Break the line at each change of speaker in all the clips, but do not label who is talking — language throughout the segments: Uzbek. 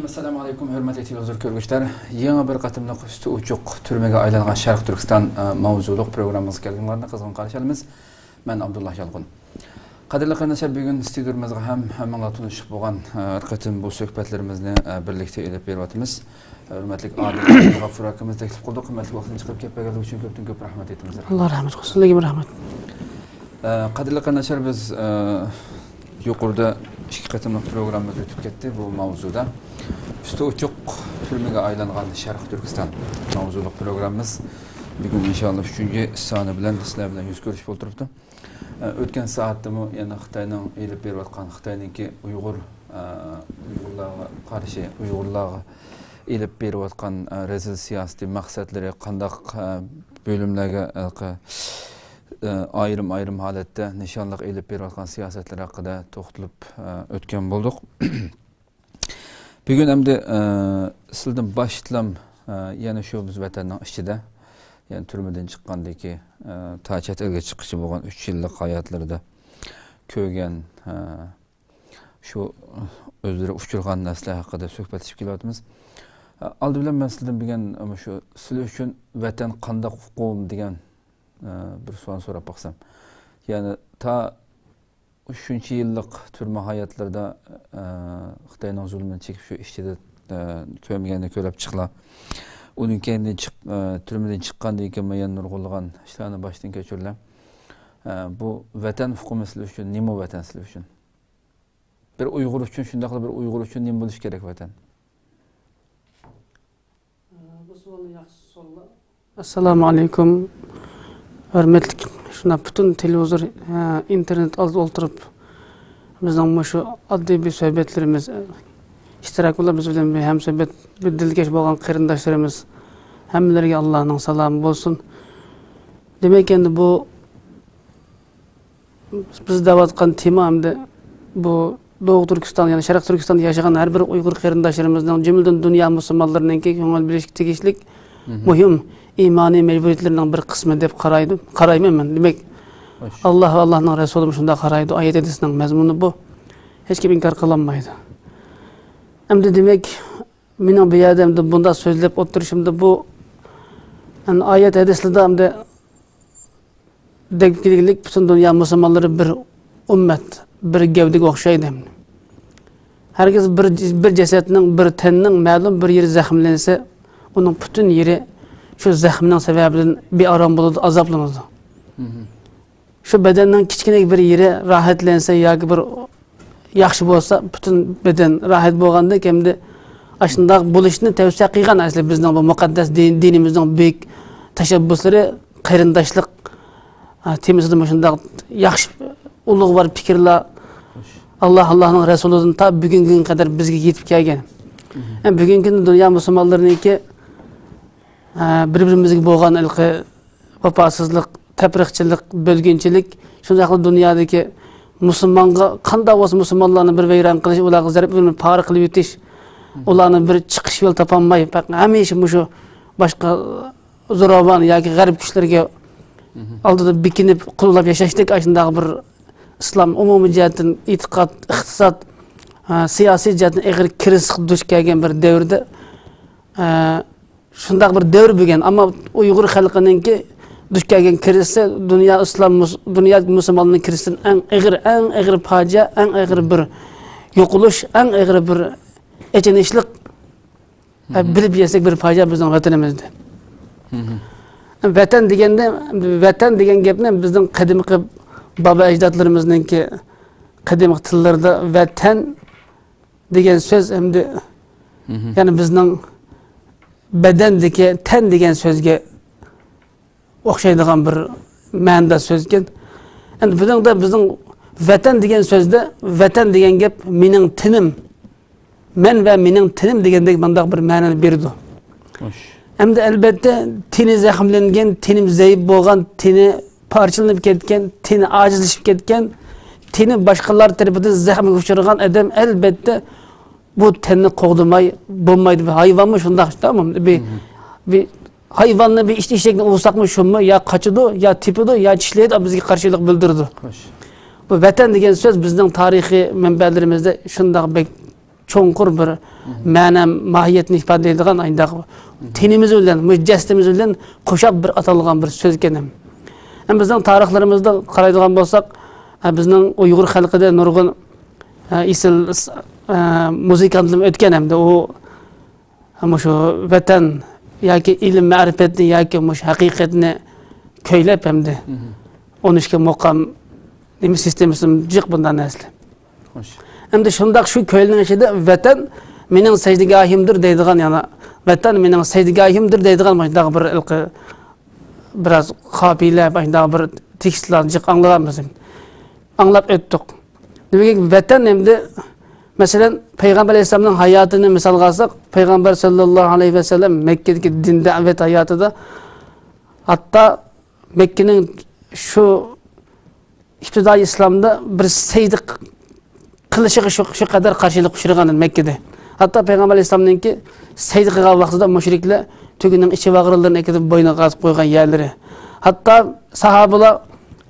Assalamu alaikum, hürmetli televizyon görgüçler. Yeni bir katımlık üstü uçuk türmege aylangan Şarkı Türkistan mavzuluk programımız gelgenlerine kızgın karşılamız. Ben Abdullah Yalgın. Kadirli kardeşler, bugün stüdyomuzda hemen tanışıp boğan katım bu söhbetlerimizni birlikte edip beriyatımız. Hürmetli Adil Gafur hakkımız teklif kıldık. Hürmetli vaktini çıkıp kepegeli için köp rahmet etimiz.
Allah rahmet olsun. Legim rahmet.
Kadirli kardeşler, biz yukarıda iki katımlık programımız ötüp gitti bu mavzuda. Üstü uçuk türmege aylangan Şarkı Türkistan mavzuluk programımız. Bugün inşallah 3. sahne bilen, sizler bilen yüz görüş bolturuptu. Ötken saatte mi yani Xitayning elip berip atkan Xitayninki Uyg'urlarga qarshi Uyg'urlarga elip berip atkan rezil siyasi maqsadlari qandaq bölümlerge ayrım halatda nişanlıq elip berip atkan siyasetler haqida to'xtalib o'tgan bolduq. Bugün hem de sizden başlam yani şu biz vatanın içinde yani türmeden çıkkandaki ta chet elge chiqishi bo'lgan 3 yillik hayotlarida ko'rgan shu o'zlari uchirgan narsalar haqida suhbatlashib kelyapmiz. Aldi bilan men sizdan bilgan shu sizlar uchun vatan qanday huquq degan bir savol so'rab baqsam. Yani ta 3 yillik turma hayotlarida Xitoyning zulmini chekib shu ishchida ko'rmaganda ko'rib chiqlar. Onun kendi türmeden çıkkandan keyin men nurg'ulgan ishlarni boshdan kechirlar. Bu vatan hukumeti uchun nima vatan sizlar uchun? Bir Uyg'ur uchun shunday bir Uyg'ur uchun nima bo'lish kerak vatan?
Bu savolni yaxshi so'rlar. Assalomu alaykum. Hurmatli shuna butun televizor, internet oldida o'tirib bizning shu oddiy bir suhbatlarimiz iştirak qilib biz bilan ham suhbat dilkash bo'lgan qarindoshlarimiz hammalariga Allohning salomi bo'lsin. Demak endi bu biz davatgan tema hamda bu Doğu Türkistan yani Şarkı Türkistan yaşayan her bir Uygur qarindoshlarımızdan cümleden dünya musulmonlarininki ko'ngil bilish tegishlik muhim imani mecburiyetlerining bir qismi deb qarayman men. Demak Allah ve Allah'ның Resulü şunda qaraydi. Ayet hadisinin mazmunu bu. Hech kim inkar qilolmaydi. Hem de demek benim bir yerdemde bunda sözlep oturuşumda bu yani ayet hadisinde hem de dekkilik bütün dünya Müslümanları bir ümmet, bir gevdik okşaydı. Herkes bir cesetinin, bir teninin malum bir yeri zahimlense onun bütün yeri şu zahimden sebebiyle bir aram buludu, azaplanırdı. Şu bedenin kiçkine bir yeri rahatlense ya ki bir yaxşı bolsa bütün beden rahat bolganda kimde aşındaq buluşni tavsiya qilgan asli bizning bu muqaddas dinimizning büyük tashabbuslari qarindoshlik temasida shundaq yaxshi ulug' var fikrlar Allah'ның Resulü'nün ta bugunga qadar bizga yetib kelgan. Bugungi dunyo musulmonlariniki bir-birimizga bo'lgan ilqi vafosizlik, tafriqchilik, bölgünchilik shundaqli dunyodagi Müslümanға qanday olsa musulmonlarni bir vayron qilish, ularga zarb berib pari qilib o'tish, ularni bir chiqish yo'l topolmay, hamisha shu boshqa zo'ravon yoki g'arb kuchlarga oldida bekinib qullab yashashdik, shunday bir islom umumiy jihatdan e'tiqod, iqtisod, siyosiy jihatdan ig'ir kirish duch kelgan bir davrda shunday bir davr bo'lgan, ammo Uyg'ur xalqininki duch kelgan kirisi dünya Müslümanlığının kirisinin en ağır facia, en ağır bir yo'qolish, en ağır bir echenişlik bilib yesek bir facia bizning vatanimizda. Vatan degan gapni bizning qadimgi baba ajdodlarimizningki qadimgi tillarda vatan degan so'z hamda yani bizning badandagi tan degan so'zga o'xshaydigan bir ma'noda so'zgan. Endi bizning vatan degan so'zda vatan degan gap mening tinim, men va mening tinim degandek bunday bir ma'noni berdi. Hamda albatta tini zahmlangan, tinim zaif bo'lgan, tini parchalanib ketgan, tini ojizlashib ketgan, tini boshqalar tarafidan zahmga uchragan odam albatta bu tanni qo'g'dimay bo'lmaydi. Hayvonmi shunday, tamam? Bir hayvanla bir işlekten olsak mı şu mu ya kaçıdı ya tipidu ya çişleydi bizge karşılık bildirdi. Bu vatan degen söz bizden tarihi menbelerimizde şundak cho'nqur bir ma'na mohiyatni ifodalaydigan ayndaq tenimiz bilan müjjestimiz bilan qo'shab bir atalgan bir so'z ekan. Ham bizning tarixlarimizda qaraydigan bo'lsak, bizning Uyg'ur xalqida nurg'un isil muzikantlar o'tgan hamda u shu vatan yoki ilm ma'rifatni yoki haqiqatni köylep hamda onu ishga muqam nima sistemasi jiq bundan asli. Hamda shundaq shu köylning ichida vatan mening sajdagahimdir deydigan, yana vatan mening sajdagahimdir deydigan mana bir biraz qafila mana bir tekstlar jiq anglaganmiz. Anglab o'tdik. Demek vatan hamda mesela Peygamber Aleyhisselam'ın hayatını misal alsak, Peygamber sallallahu aleyhi ve sellem Mekke'deki din davet hayatı da hatta Mekke'nin şu iktidai İslam'da bir seydi kılışı şu kadar karşılık uçurganın Mekke'de. Hatta Peygamber Aleyhisselam'ın ki seydi kılgan vaxtıda müşrikler tükünün içi bağırlarını ekidip boyuna qazıp koygan yerleri. Hatta sahabalar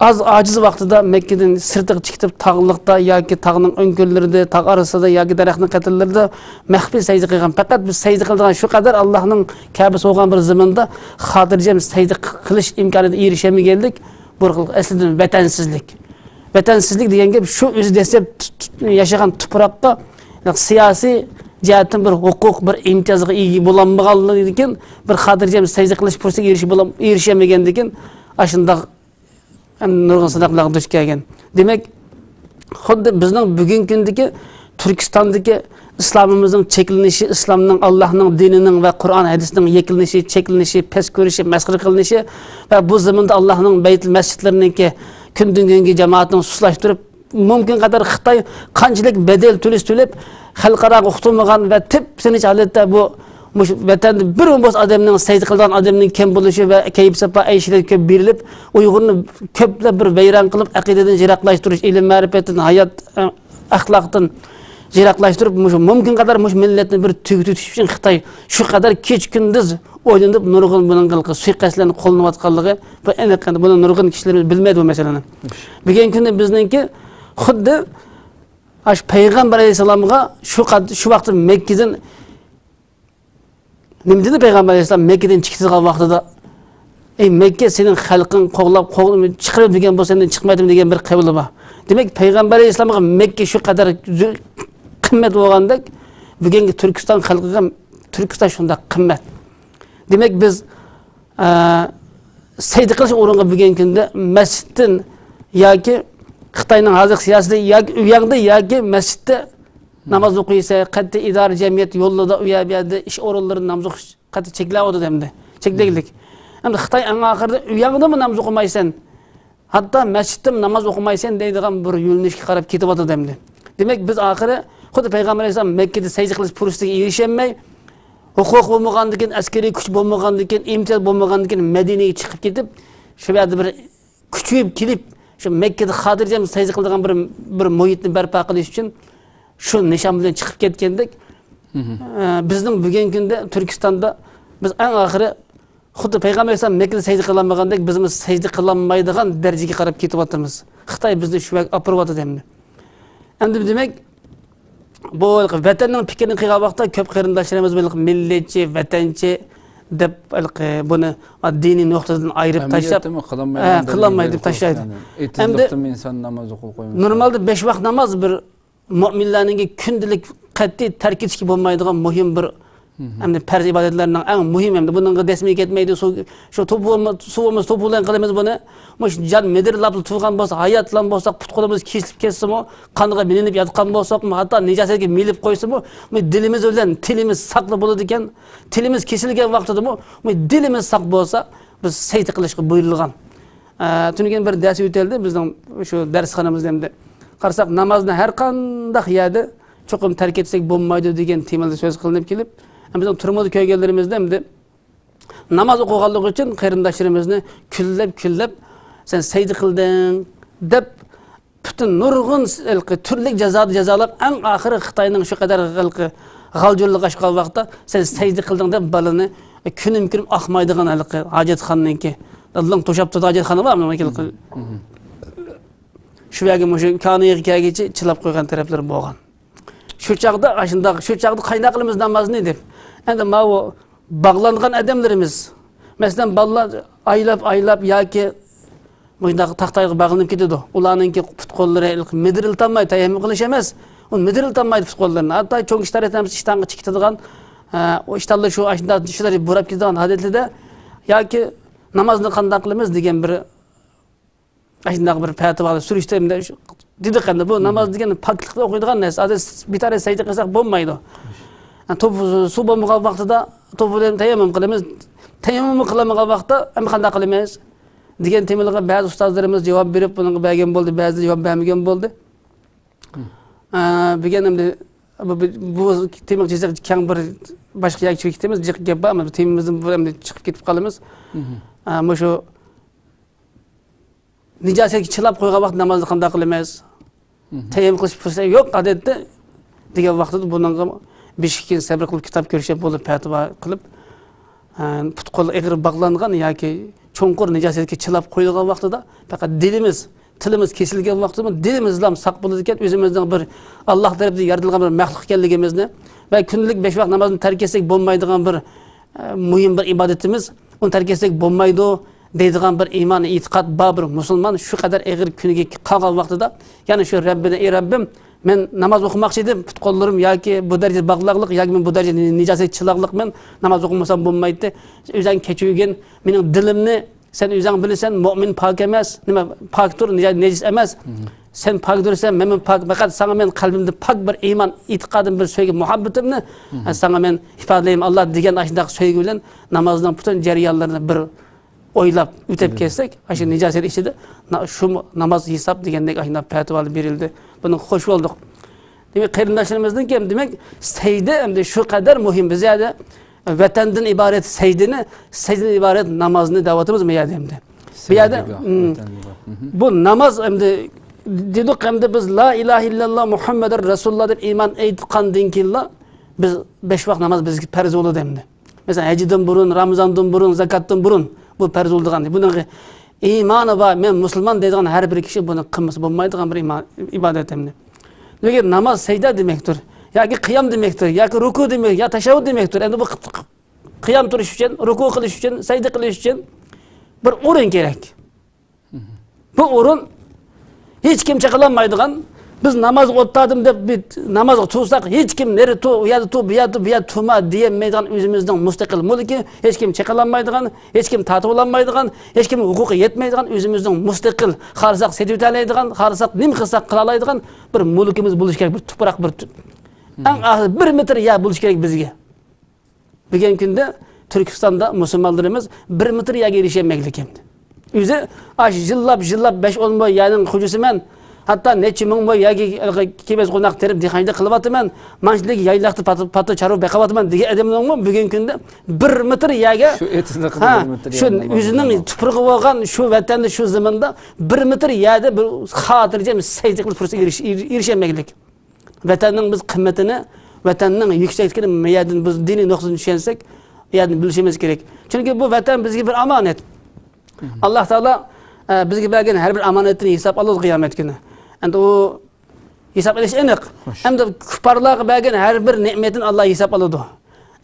az aciz vaxtıda Mekke'den sırtık çıkıp tağlıqda yoki tağның önköllerinde, tağ arasında yoki daraxtның qatillerinde məxfi seydi qilgan. Faqat biz seydi qilgan şu kadar Allah'ның Ka'besi olgan bir zamanda xotirjam seydi qilish imkonida erişemegeldik. Bu aslında vatansizlik. Vatansizlik degan gap şu o'zi desep yaşagan tuproqqa siyosiy jihatdan bir huquq, bir imtiyozga ega bo'lolmaganligi ekan, bir xotirjam seydi qilish fursatiga erişemegendikin aşında nurg'un sınaqlarga duch kelgan. Demek, xuddi bizning bugungi kundagi Turkistondagi islomimizning cheklanishi, islomning, Allohning dinining va Qur'on hadisining yekilinishi, cheklanishi, pes ko'rishi, masxara qilinishi va bu zamonda Allohning baytul masjidlariniki kundan kunga jamoatni suslashtirib, mumkin qadar Xitoy qanchalik bedel to'lab xalqaro o'qitilmagan va tip-tinch holatda bu vatanda bir o'mboz odamning sayt qilgan odamning kim bo'lishi va kayib sapa ayshlar ko'p berilib, Uyg'urni ko'plab bir vayron qilib, aqidadan jiroqlashtirish, ilm ma'rifatdan, hayot axloqdan jiroqlashtirib, mumkin qadar millatni bir tugutish uchun Xitoy shu qadar kech kunduz o'ylanib nurg'un buning qilqi suiqasdlarni qo'llanayotganligi va aniq buni nurg'un kishilarimiz bilmaydi bu masalani. Bugungi kunda bizningki xuddi Payg'ambar alayhisalomga shu vaqtda Mekkadan nima dedi Peygamber Aleyhisselam Mekke'den çıktığı vaxtıda Mekke senin xalqing qo'g'lab chiqirib degan bo'lsa senden chiqmaydim degan bir qavli bor. Demek Peygamber Aleyhisselam'a Mekke şu kadar qimmat bo'lganda bugungi Turkiston xalqiga Turkiston shunda qimmat. Demek biz saydi qilish o'ringa bugungi kunda masjiddan yoki Xitoyning hozir siyosati yoki uyangda yoki masjidda namaz o'qiysa, qat'iy idora jamiyat yo'lida u yerda ish o'rinlarini namoz o'qish qat'iy cheklavdi demdi. Cheklaylik. Endi Xitoy eng oxirida uyangdami namoz o'qimaysan, hatto masjidda namoz o'qimaysan deydigan bir yo'nalishga qarab ketyapti demdi. Demak biz oxiri xuddi Payg'ambar alayhisalom Mekkada sajda qilish fursatiga erisholmay, huquq bo'lmagandan keyin, askariy kuch bo'lmagandan keyin, imtiyoz bo'lmagandan keyin Madinaga chiqib ketib, shu yerda bir kuchayib kelib, shu Mekkada xotirjam sajda qiladigan bir muhitni barpo qilish uchun şu nishon bilan chiqib ketgandik. Bizning bugungi kunda Turkistonda biz eng oxiri xuddi Payg'ambar alayhisalom Mekkada sajda qilolmagandek, bizimiz sajda qilolmaydigan darajaga qarab ketyapmiz. Xitoy bizni shu yoqqa olib boryapti demdi. Endi demak, bu vatanning fikrini qilgan vaqtda ko'p qarindoshlarimiz bilan millatchi, vatanchi deb buni diniy nuqtadan ayirib tashlab, qilolmaydi deb tashlaydi.
Endi inson namoz o'qib qo'ymaydi.
Normalda 5 vaqt namoz bir mu'minlarning kundalik qat'iy tark etishga bo'lmaydigan muhim bir hamda farz ibodatlarning eng muhim hamda bunga desmay ketmaydi. Shu suvimiz to'p bilan qilamiz buni. Mush jon medirlab turgan bo'lsa, hayotlan bo'lsa, putqolimiz kesilib ketsimi, qonga bilinib yotgan bo'lsa-mu, hatto nijosatga milib qo'ysimi, dilimiz bilan tilimiz saqli bo'ladi ekan. Tilimiz kesilgan vaqtida dilimiz saq bo'lsa, biz sayt qilishga buyurilgan. Tunigan bir dars o'tildi bizning shu darsxonamizda hamda qarsak namozni har qanday yerda cho'qim tark etsak bo'lmaydi degan temada so'z qilinib kelib, bizning turmushda ko'rganlarimizda hamda namoz o'qiganligi uchun qarindoshlarimizni kullab sen saydi qilding deb butun nurg'un turli jazolab eng oxiri Xitoyning shu qadar g'aljurlik ashqal vaqtda sen saydi qilding deb balani kunim oqmaydigan hojatxonaniki Alloh to'shab turdi hojatxona bormi? Shu yerga kaniga kelgichi chilab qo'ygan taraflar bo'lgan. şu çağda kaynaklarımız namaz nedir? Endi mavu bağlangan adamlarımız. Mesela ballar aylap yaki mıydak tahtayga bağlanıp ketedi. Ularnınki put-qo'llari midiriltanmay tayammum qilish emas. O midiriltanmaydi put-qo'llarini. Hatta çok işler etamiz iştanga chiqadigan o ishtallar shu ashunda shular burab ketadigan odatlida yoki namozni qanday qilamiz degan bir ashunday bir payati bor. Surishtirmada dedi qanday bu namoz degan poklikda o'qiydigan narsa. Bir tane sajda qilsak bo'lmaydi. To'p suv bo'lmagan vaqtida to'p bilan tayammum qilamiz. Tayammum qilmagan vaqtda ham qanday qilamiz degan temalarga ba'zi ustozlarimiz javob berib bunga bergan bo'ldi, ba'zi javob bermagan bo'ldi. Bilganimda bu tema chizsak keng bir boshqa yoki ketamiz, jiq gap bor, ammo temamizdan bu endi chiqib ketib qolamiz. Mana shu nijosatga chilab qo'ygan vaqt namozni qanday qilamiz? Tayammum qilish fursati yo'q odatda degan vaqtda bunga beshikka sabr qilib kitob ko'rishib bo'lib fatvo qilib put-qo'l egri bog'langan yoki cho'nqur nijosatga chilab qo'yilgan vaqtida faqat tilimiz kesilgan vaqtida dilimiz ham saq bo'ladi ekan, o'zimizning bir Alloh tarafidan yaratilgan bir maxluq ekanligimizni va kunlik 5 vaqt namozni tark etsak bo'lmaydigan bir muhim bir ibodatimiz, uni tark etsak bo'lmaydi deydigan bir iymon, e'tiqod bor bir musulmon shu qadar egri kuniga qolgan vaqtida, ya'ni shu Rabbini, ey Rabbim, men namoz o'qimoqchi edim, put-qo'llarim yoki bu darajada bog'liqlik yoki men bu darajada nijosat chiloqlik men namoz o'qimasam bo'lmaydi. O'zing kechirgin, mening dilimni sen o'zing bilasan, mu'min pok emas, nima pokdir, nejis emas. Sen pokdirsan, men pok, faqat sana men qalbimda pok bir iymon, e'tiqodim, bir sevgi, muhabbatimni sana men ifodalayman Alloh degan ashunday sevgi bilan namozning butun jarayonlarini bir o'ylab o'tib kelsak, shu nijosat ichida shu namoz hisob degandek ashunday fatvolar berildi. Buni xush bo'ldik. Demak, qarindoshlarimizdan kim demak, sajda endi shu qadar muhim. Biz yerda vatandan iborat sajdadan iborat namozni da'vatimiz bu yerda endi. Bu yerda bu namoz endi dedik endi biz la ilaha illalloh Muhammadur Rasululloh deb iymon aytgandan keyin biz 5 vaqt namoz bizga farz bo'ladi endi. Mesela hajdan burun, Ramazondan burun, zakatdan burun bu farz bo'lgan. Buning iymoni va men musulmon deydigan har bir kishi buni qilmasa bo'lmaydigan bir ibodat endi. Lekin namoz sajda demakdir, yoki qiyom demakdir, yoki ruku demak, yo tashahhud demakdir. Endi bu qiyom turish uchun, ruku qilish uchun, sajda qilish uchun bir o'rin kerak. Bu o'rin hech kim chaqalanmaydigan. Biz namoz o'tdim deb namozga tursak, hech kim neri tu, u yerda tu, bu yerda turma deyolmaydigan o'zimizning mustaqil mulki, hech kim chaqalanmaydigan, hech kim tatib olmaydigan, hech kim huquqi yetmaydigan o'zimizning mustaqil, xarsak sedivtalaydigan, xarsak nim qilsak qila oladigan bir mulkimiz bo'lish kerak, bir tuproq, bir eng oxir 1 metr yer bo'lish kerak bizga. Bugun kunda Turkistonda musulmonlarimiz 1 metr yerga erishmaylik endi. O'zi ash yillab 5-10 boy yerning xo'jasiman. Hatta neçe ming boy yoki kebez qo'noq terib dehqonchilik qilyapman, manchilik yaylaqda pato charib beqavatman degan odamlarmi bugungi kunda 1 metr yerga shu etisini qilib 1 metr shu o'zining tuprog'i bo'lgan shu vatanda shu zamonda 1 metr yerda bir xotirjam sajda qilib tursa erishmaylik. Vatanning biz qimmatini, vatanning yuksakligini meyadin biz diniy nuqtadan tushunsak, yani bilishimiz kerak. Chunki bu vatan bizga bir omonat. Alloh taolo bizga bergan har bir omonatni hisob oladi qiyomat kuni. Endi o hisob edish aniq. Hamda kuffarlarga bergan har bir ne'matini Alloh hisob oladi.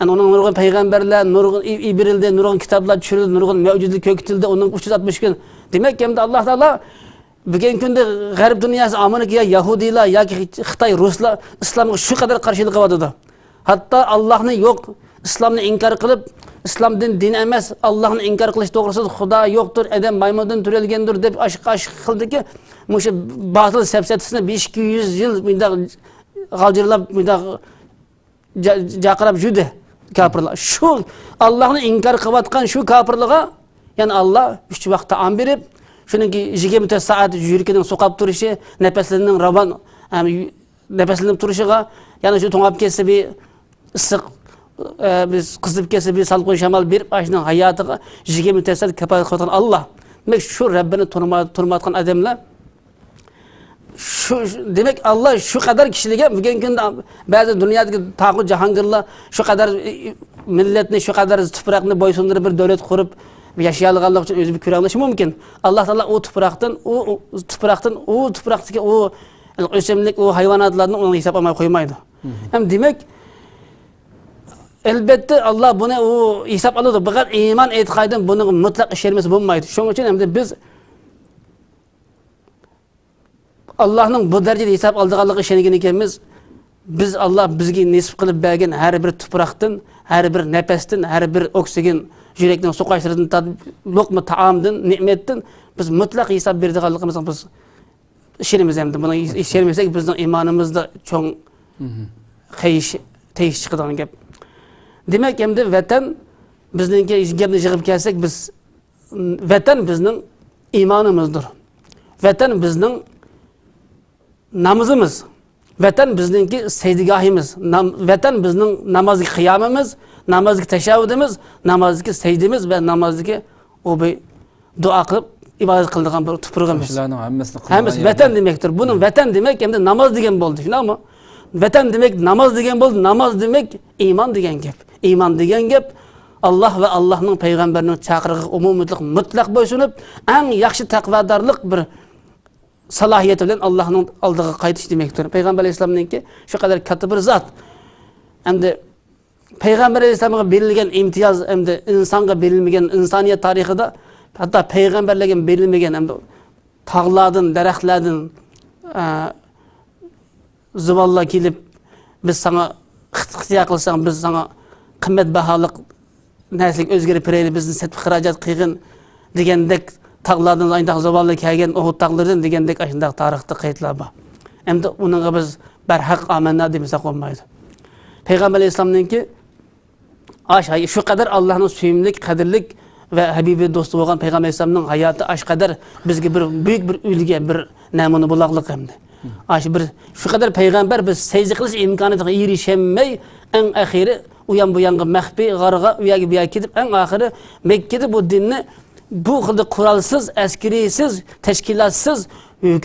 Endi uning nurg'un payg'ambarlar, nurg'un ibrildi, nurg'un kitoblar tushirildi, nurg'un mavjudlik ko'kitildi, uning 360 kun. Demak, hamda Alloh taolo bugungi kunda g'arb dunyosi Amerika, Yahudiylar yoki Xitoy, Ruslar islomga shu qadar qarshilik qilyapti. Hatto Allohni yo'q, islomni inkor qilib, islomdan din emas, Allohni inkor qilish to'g'risida Xudo yo'qdir, adam maymundan turalgandir deb ashq qildiki, o'sha botil safsatisini 500 yil bunday g'aldirlab, bunday jaqirab juda kafirlar. Shu Allohni inkor qilayotgan shu kafirlarga, ya'ni Alloh 3 vaqt taom berib, shuningki 24 soat yurkining so'qab turishi, nafaslarining ravon, nafaslanib turishiga, ya'ni shu to'ng'ab ketsa bir issiq biz qizib kelsa bir salqin shamol berib ashning hayotiga 24 soat kafolat qilgan Alloh. Demak, shu Rabbini turmayotgan odamlar shu demak Alloh shu qadar kishilarga bugungi kunda ba'zi dunyodagi taqu jahongirlar shu qadar millatni, shu qadar tuproqni bo'ysundirib bir davlat qurib yashayolganlik uchun o'zi bir ko'ranglashi mumkin. Alloh taolo u tuproqdagi o'simlik, u hayvonotlarni uni hisob olmay qo'ymaydi. Hem demek elbette Allah bunu o hesap alıyordu. Fakat iman etikadın bunu mutlak işlemesi bulmaydı. Şunun için hem de biz Allah'ın bu derecede hesap aldığanlığı işenegen ekanmiz. Biz Allah bizge nisip qilib bergan her bir tuproqdan, her bir nefesden, her bir oksigen yürekten su qaysırdan, lokma taamdan, nimetdan biz mutlak hesap berdiganligimizni biz işenimiz hem de. Buna işenmesek bizning imanımızda çoğun teyiş çıkıdan gap. Demek hem de vatan bizninki gapni yig'ib kelsak biz vatan bizning imanımızdır. Vatan bizning namazımız. Vatan bizninki secdegahimiz. Vatan bizning namazki qiyamimiz, namazki teşavvudimiz, namazki secdemiz ve namazki o bir dua qilib ibadet qildigan bir tuprog'imiz. Hammasi vatan demektir. Bunun vatan demek hem de namaz degan bo'ldi, shundaymi? Vatan demek namaz degan bo'ldi. Namaz demek iman degan gap. İman degan gap Allah ve Allah'ın peygamberinin çağırığı umumiyetlik mutlak boysunup en yaxshi taqvodorlik bir salahiyeti bilen Allah'ın aldığı qaytish demektir. Peygamber Aleyhisselam'ınki şu kadar katı bir zat. Hem de Peygamber Aleyhisselam'a verilgen imtiyaz hem de insanga verilmegen insaniyet tarihida hatta peygamberlerge verilmegen hem de tağlardan, daraxtlardan zıvalla kelip biz sana ixtiya qilsang biz sana qimmat baholik narsalar o'zgarib beraylik bizni setib xarajat qilgin degandek tağlardan ayndaq zıvalla kelgan Uhud tağlardan degandek ashundaq tarixda qaydlar bor. Endi uningga biz barhaq amanna demasak bo'lmaydi. Peygamber Aleyhisselam'ınki şu kadar Allah'ın suyumlik, kadirlik ve Habibi dostu olan Peygamber Aleyhisselam'ın hayatı aş kadar bizge bir büyük bir ülge bir namını bulaklık hem de. Şu kadar peygamber biz secde qilish imkoniyatiga erishemey en ahiri uyan bu yanga mahbi g'arga uyaga buya ketib en ahiri Mekke'de bu dinni bu xilda qurolsiz, askarisiz, tashkilotsiz,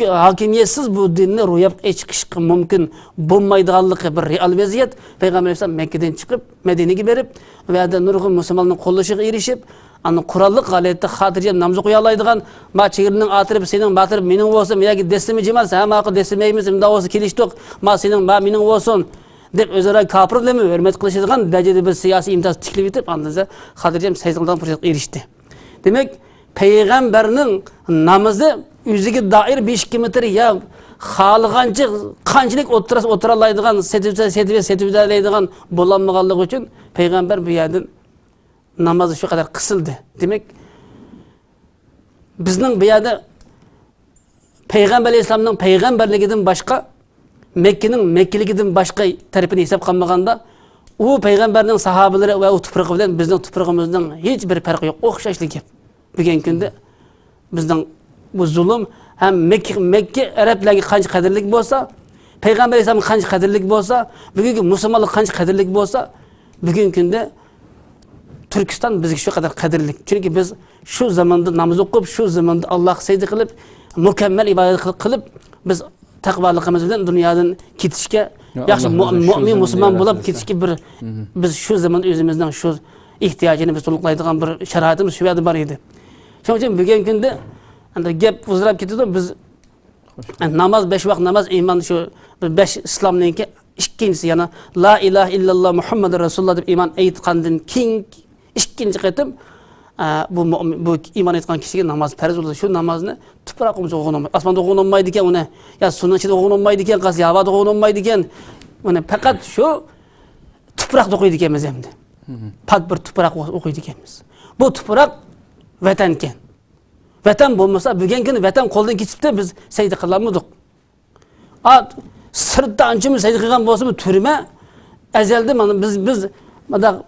hakimiyetsiz bu dinni ro'yobga chiqish mumkin bo'lmaydiganligi bir real vaziyat. Peygamber Aleyhisselam Mekke'den chiqib Madinaga berib va da nurg'un musulmonning qo'llashiga erishib ana qurolliq holatda xotirjam namoz o'qiy oladigan ma chegirning atirib sening batırib mening bo'lsin yoki desimi jemas hamma haqi desimeymiz unda bo'lsa kelishdik ma sening ma mening bo'lsin deb o'zaro kofirlarni hurmat qilishadigan darajada bir siyosiy imtiyoz tiklib etib anda xotirjam sayzildan fursatga erishdi. Demek peygamberning namozi o'ziga doir 5 kilometr ya xalqancha qanchalik o'tiralaydigan setividalaydigan bo'lolmaganligi uchun peygamber bu yerdan namazı şu kadar kısıldı. Demek bizning bu yerda Peygamber Aleyhisselam'ın peygamberligidan başka Mekke'nin Mekkeligidan başka tarafını hesap qilmaganda o peygamberning sahabalari ve o tuprog'i bilan bizning tuprog'imizning hech bir farqi yo'q. O'xshashlik gap. Bugun kunda bizning bu zulm hem Mekke Arablarga qancha qadrlik bo'lsa, Peygamber Aleyhisselam qancha qadrlik bo'lsa, bugungi musulmonlar qancha qadrlik bo'lsa, bugun kunda Türkistan bizge şu kadar kadirlik. Çünkü biz şu zamanda namaz okup, şu zamanda Allah secde kılıp, mükemmel ibadet kılıp, biz takvalığımız bilen dünyadan ketişke, yaxshi mümin, Müslüman bulup ketişke bir, biz şu zaman özümüzden şu ihtiyacını biz toluklaydıgan bir şeraitimiz şu yerde var idi. Şunun için bugün günde, gap uzarıp ketiydi, biz namaz, 5 vakt namaz, iman şu 5 İslam'ınki, ikincisi yana, la ilahe illallah Muhammed Resulullah deb iman aytqandan keyin İkinci qitim bu iman etgan kişiga namaz farz bo'ladi. Şu namozni tuproqimizda o'qilmaydi. Osmonda o'qilmaydi ekan uni, ya suvning ichida o'qilmaydi ekan, qas havoda o'qilmaydi ekan. Uni faqat shu tuproqda o'qiydi ekanmiz endi. Pak bir tuproq o'qiydi ekanmiz. Bu tuproq vatan ekan. Vatan bo'lmasa bugun kuni vatan qo'ldan ketibdi, biz sayda qilolmadik. Sirtda anchamiz sayda qilgan bo'lsa bu turma azalda mana biz mana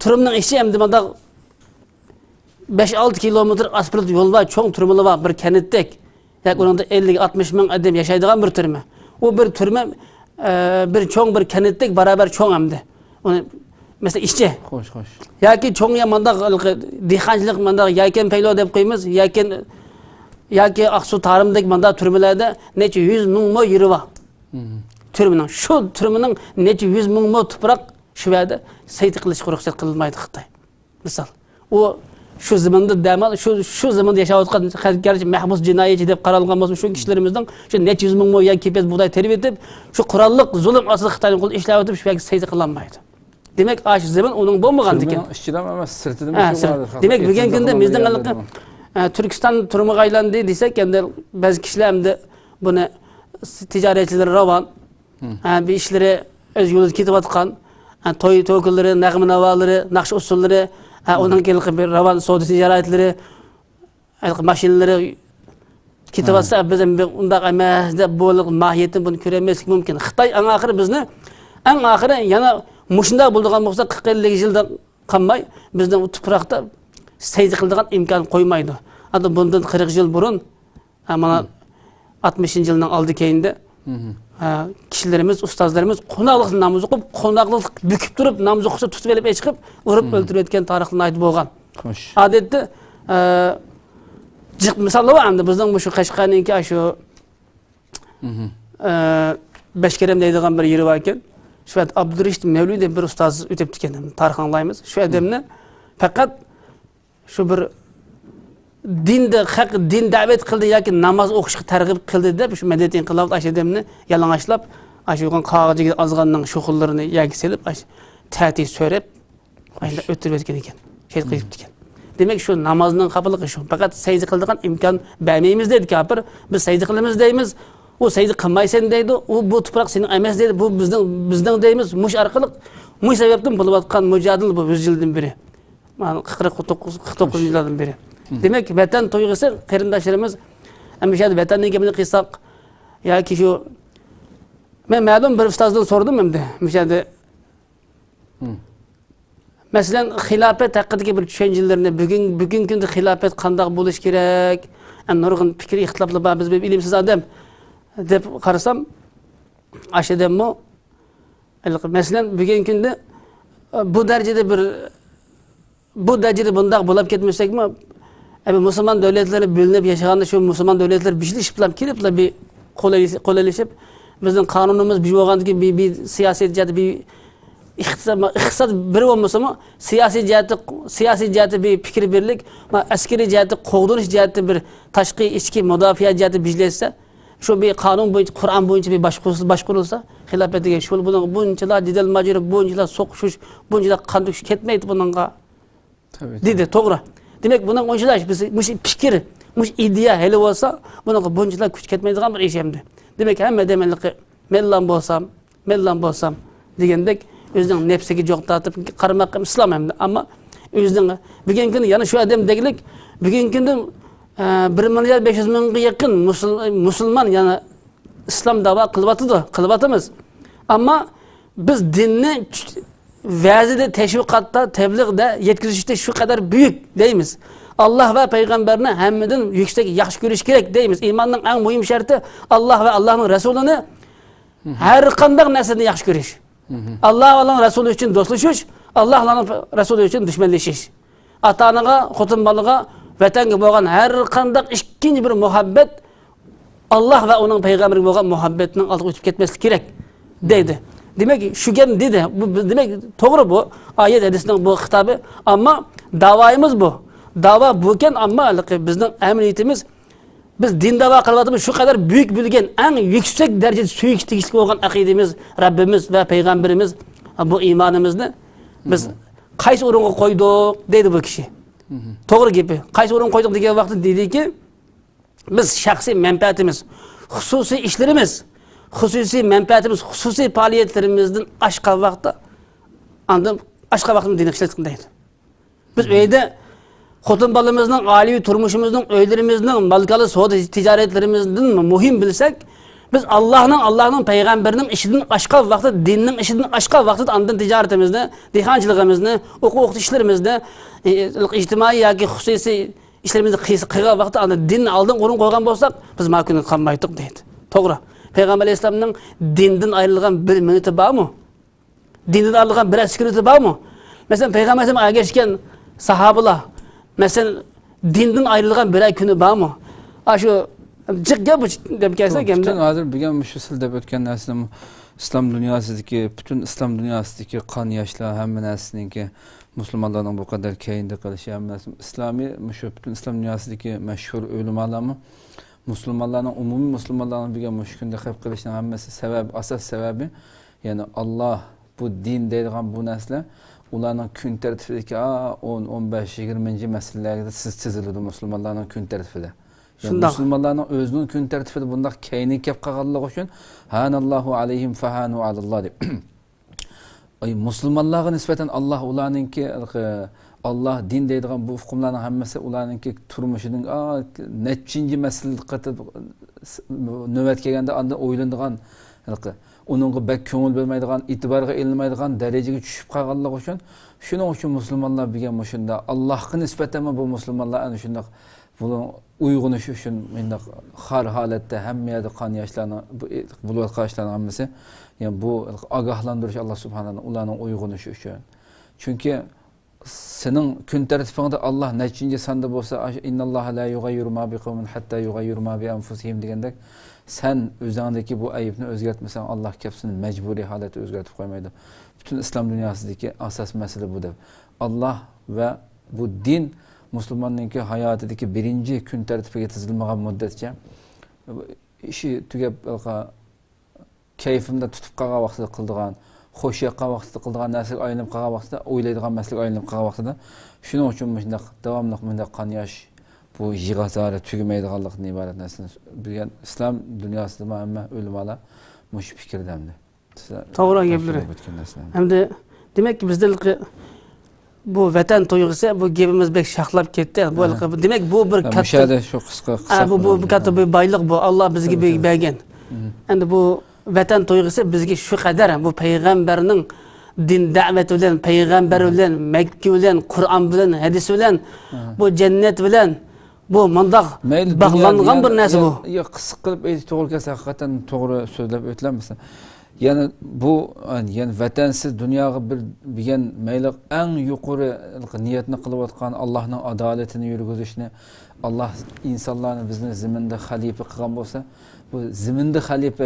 Turumning ichi ham demada 5-6 kilometr asfalt yo'l var, cho'ng turmalar var, bir kanatdek. Yoki unda 50-60 ming odam yashaydigan bir turma. O bir turma bir cho'ng bir kanatdek barabar cho'ng hamda. Uni mesela ichi.
Xo'sh.
Yoki cho'ng ham manda dehqonchilik manda yakan paylo deb qo'yamiz, yoki Aqsu tarimdek manda turmalarda necha 100 ming mo yeri var. Turmaning shu turmaning necha 100 ming mo tuproq şu yerde seydi qilishga ruxsat qilmaydi Xitoy. Misal, o şu zamanda demal şu zamanda yaşayotgan gerçi mahbus jinoyatchi deb qaralgan bo'lsa shu kishilarimizning shu necha yuz ming yo kepes buğday terib etib shu qurolliq zulm ostida Xitoyning qo'lida ishlab o'tib shu sayzi qilinmaydi. Demak, shu zaman uning bo'lmagan ekan.
Ishchilar emas, sirtida
demak, bugungi kunda bizning Turkiston turmuga aylandi desak, endi ba'zi kishilar endi buni tijoratchilar ravon, bir ishlari o'z yo'lida ketayotgan, to'y to'killari, nag'ma navolari, naqsh usullari, onun bir ravon savdo tijoratlari, mashinalari ketayotsa biz undaq emas deb bo'lib mohiyatini buni ko'rmaslik mumkin. Xitoy eng oxiri bizni eng oxiri yana mushunda bo'lgan bo'lsa 40-50 yilda qolmay bizning tuproqda sayzi qiladigan imkon qo'ymaydi. Hadi bundan 40 yil burun mana 60-yilning oldi keyinda kishilarimiz, ustozlarimiz qo'noqlik namoz o'qib, qo'noqlik bukib turib, namoz o'qisa tutib olib chiqib, urib o'ltirayotgan tarixni aytib bo'lgan. Odatda jiq misollar bor endi bizning shu Qashqarninki shu Bashkaram deydigan bir yeri bor ekan. Shu Abdurashid Mavlud deb bir ustoz o'tibdi ekan. Tarixni anglaymiz. Shu odamni faqat shu bir dinda haq din da'vat qildi yoki namoz o'qishga targ'ib qildi deb shu Madaniyat inqilobi ashadamni yalang'ashlab, shu qog'oziga ozganning shuxullarini yoki selib, ta'ti so'rab, o'tirib o'tgan ekan. Şey qilib ekan. Demak, shu namozning qabuligi shu. Faqat sayzi qiladigan imkon bermaymiz dedi kafir. Biz sayzi qilamiz deymiz. O sayzi qilmaysan deydi. U bu tuproq sening emas deydi. Bu bizning deymiz. Mush orqali mush sababdan bo'layotgan mujadil bu 100 yildan beri. Mana 49 yildan beri. Demek vatan tuyg'usi qarindoshlarimiz hamisha vatanning gapini qilsak yoki shu men ma'lum bir ustozdan so'radim endi. Mishada Mesela xilafet hakkındaki bir düşüncelerini bugün kunda xilafet qanday bo'lish kerak, nurg'un fikri ixtiloflar bor, biz bilimsiz odam deb qarasam, ashadammo mesela bugün kunda bu darajada bunday bo'lib ketmasakmi, musulmon davlatlari bo'linib yashaganda shu musulmon davlatlar birlashib keliblar, bir qo'llashib bizning qonunimiz bo'lgandagi bir siyosiy jihat bir iqtisod bir bo'lmasa-mu siyosiy jihati bir fikr birlik, askeriy jihati qo'g'dirish jihati bir tashqi ichki mudofaa jihati birlashsa, shu bir qonun bo'yicha Qur'on bo'yicha bir boshqarilsa, xilofat degan shu bunchalar jidal majra, bunchalar so'qishish, bunchalar qon to'kish ketmaydi bunga. Dedi, to'g'ri. Demak, bundan o'shalar biz mush fikr, mush ideya hali bo'lsa, bunga bunchalar kuch ketmaydigan bir ish endi. Demak, hamma demanligi mellan bo'lsam degandek o'zining nefsiga jo'qtatib qaramoq islom hamda, ammo o'zining bugungi kunda yana shu odam deglik bugungi kunda 1.500.000 ga yaqin musulmon yana islom da'vo qilyapmiz. Ammo biz dinni va'zida, tashviqotda, tabliğda yetkazishda shu qadar buyuk deymiz. Allah va payg'ambarni hammadan yuksak yaxshi ko'rish kerak deymiz. Iymonning eng muhim sharti Allah va Allohning rasulini har qanday narsani yaxshi ko'rish. Allah ve Allah'ın Resulü için dostlaşış, Allah ve Allah'ın Resulü için düşmanlaşış. Ata-anaga, xotin-bolaga, vatanga bo'lgan har qanday ikkinchi bir muhabbet Allah ve onun peygamberiga bo'lgan muhabbetning oldiga o'tib ketmaslik kerak deydi. Demek şu gem dedi. Bu demek to'g'ri bu oyat hadisning bu xitobi, ammo da'voyimiz bu. Da'vo bo'lgan, ammo bizning amaliyatimiz biz din da'vo qilyapmiz, shu qadar buyuk bo'lgan, eng yuksak darajada suyuq tegishli bo'lgan aqidamiz, Rabbimiz va payg'ambarimiz bu iymonimizni biz qaysi o'ringa qo'ydik deydi bu kishi. To'g'ri gapi. Qaysi o'ringa qo'ydik degan vaqtda deydiki, biz shaxsiy manfaatimiz, xususiy ishlarimiz, xususiy manfaatimiz, xususiy faoliyatlarimizdan oshgan vaqtda andan oshgan vaqtimizni dinni ishlatib deydi. Biz uyda xotin bolamizning oliy turmushimizning, uylarimizning, malkalı savdo tijoratlarimizdan muhim bilsak, biz Allah'ның payg'ambarining ishidan oshgan vaqtda, dinning ishidan oshgan vaqtda andan tijoratimizni, dehqonchiligimizni, o'quv ishlarimizni, ijtimoiy yoki xususiy ishlarimizni qilgan vaqtda andan dinni oldin o'rin qo'ygan bo'lsak, biz ma'kun qilmaydik deydi. To'g'ri. Payg'ambar alayhisolamning dindan ayrilgan bir minuti bormi? Dindan ayrilgan bir sekunti bormi? Masalan, payg'ambar alayhisolam ergashgan sahobalar mesela dinden ayrılgan bir günü var mı? Şu cık gap deb kelsak,
bütün hozir bilgan shu sil deb o'tgan narsani İslam dünyasındaki, bütün İslam dünyasındaki kan yaşlar, hem narsasininki Müslümanların bu kadar keyinde kalışı, hem İslami, şu bütün İslam dünyasındaki meşhur ulemalarımı Müslümanların, umumi Müslümanların bir müşkünde hep kılışının hemmesi sebep, asas sebebi, yani Allah bu din deyilgan bu nesle, ularning kun tertibidagi 10, 15, 20 meselelerinde siz çizildi Müslümanların kun tertibide. Yani Müslümanların özünün kun tertibide bunda keyni kep qaqallığı üçün hanallahu aleyhim fahanu alallah deyip. Müslümanlara nispeten Allah ularninki Allah din deydigan bu hukmlarning hammasi ularninki turmushining nechinchi masala qatib navbat kelganda anda o'ylanadigan uningga bak ko'ngil bermaydigan, e'tiborga ilinmaydigan darajaga tushib qolganligi uchun shuning uchun musulmonlar bilgan shunda Allohga nisbatan bu musulmonlar ana shunda buni uyg'unishi uchun mendaq har holatda hamma yerda qon yoshlarni bular qarashlarning hammasi yani bu ogohlantirish Allah subhanahu ularning uyg'unishi uchun. Chunki senin kun tartibingda Allah nechinchi sonda bo'lsa innalloha la yughayyiru ma biqawmin hatta yughayyiru ma bi anfusihim degandek sen o'zingdagi bu ayibni o'zgartmasang Allah kapsini majburiy holatda o'zgartib qo'ymaydi. Bütün İslam dünyasındaki asas mesele bu da. Allah ve bu din Müslümanlarınki hayatındaki birinci kun tertibiga tizilmagan müddetçe işi tugab keyfimde tutup qolgan vaqtida qildigan, xo'sh yoqqa vaqtida qildigan narsaga aylanib qolgan vaqtida, o'ylaydigan masalaga aylanib qolgan vaqtida shuning uchun shunday davomli bunday qon yosh bu yig'azari tugamaydiganlikdan iborat narsani bilgan islom dunyosida hamma ulamalar mush fikrdamdi.
To'g'ri gaplar. Hamda demak bizda bu vatan to'yg'isi bu gapimiz bek shaqlab ketdi. Bu demak bu bir katta
shu qisqa
bu katta bir boylik bu Allah bizga bergan. Endi bu vatan to'yg'isi bizga shu qadar bu payg'ambarning din da'vati bilan, payg'ambar bilan, Makka bilan, Qur'on bilan, hadis bilan, bu jannat bilan bu mandaq bog'langan bir narsa bu.
Yo'q, qisqa qilib aytib to'g'ri kelsa haqiqatan to'g'ri so'zlab o'tlamasa. Yani bu yani vatansiz dunyoga bir bilgan mayli eng yuqori niyatni qilib atgan Allohning adolatini yurgizishni Allah insonlarni bizni ziminda xalifa qilgan bo'lsa bu ziminda xalifa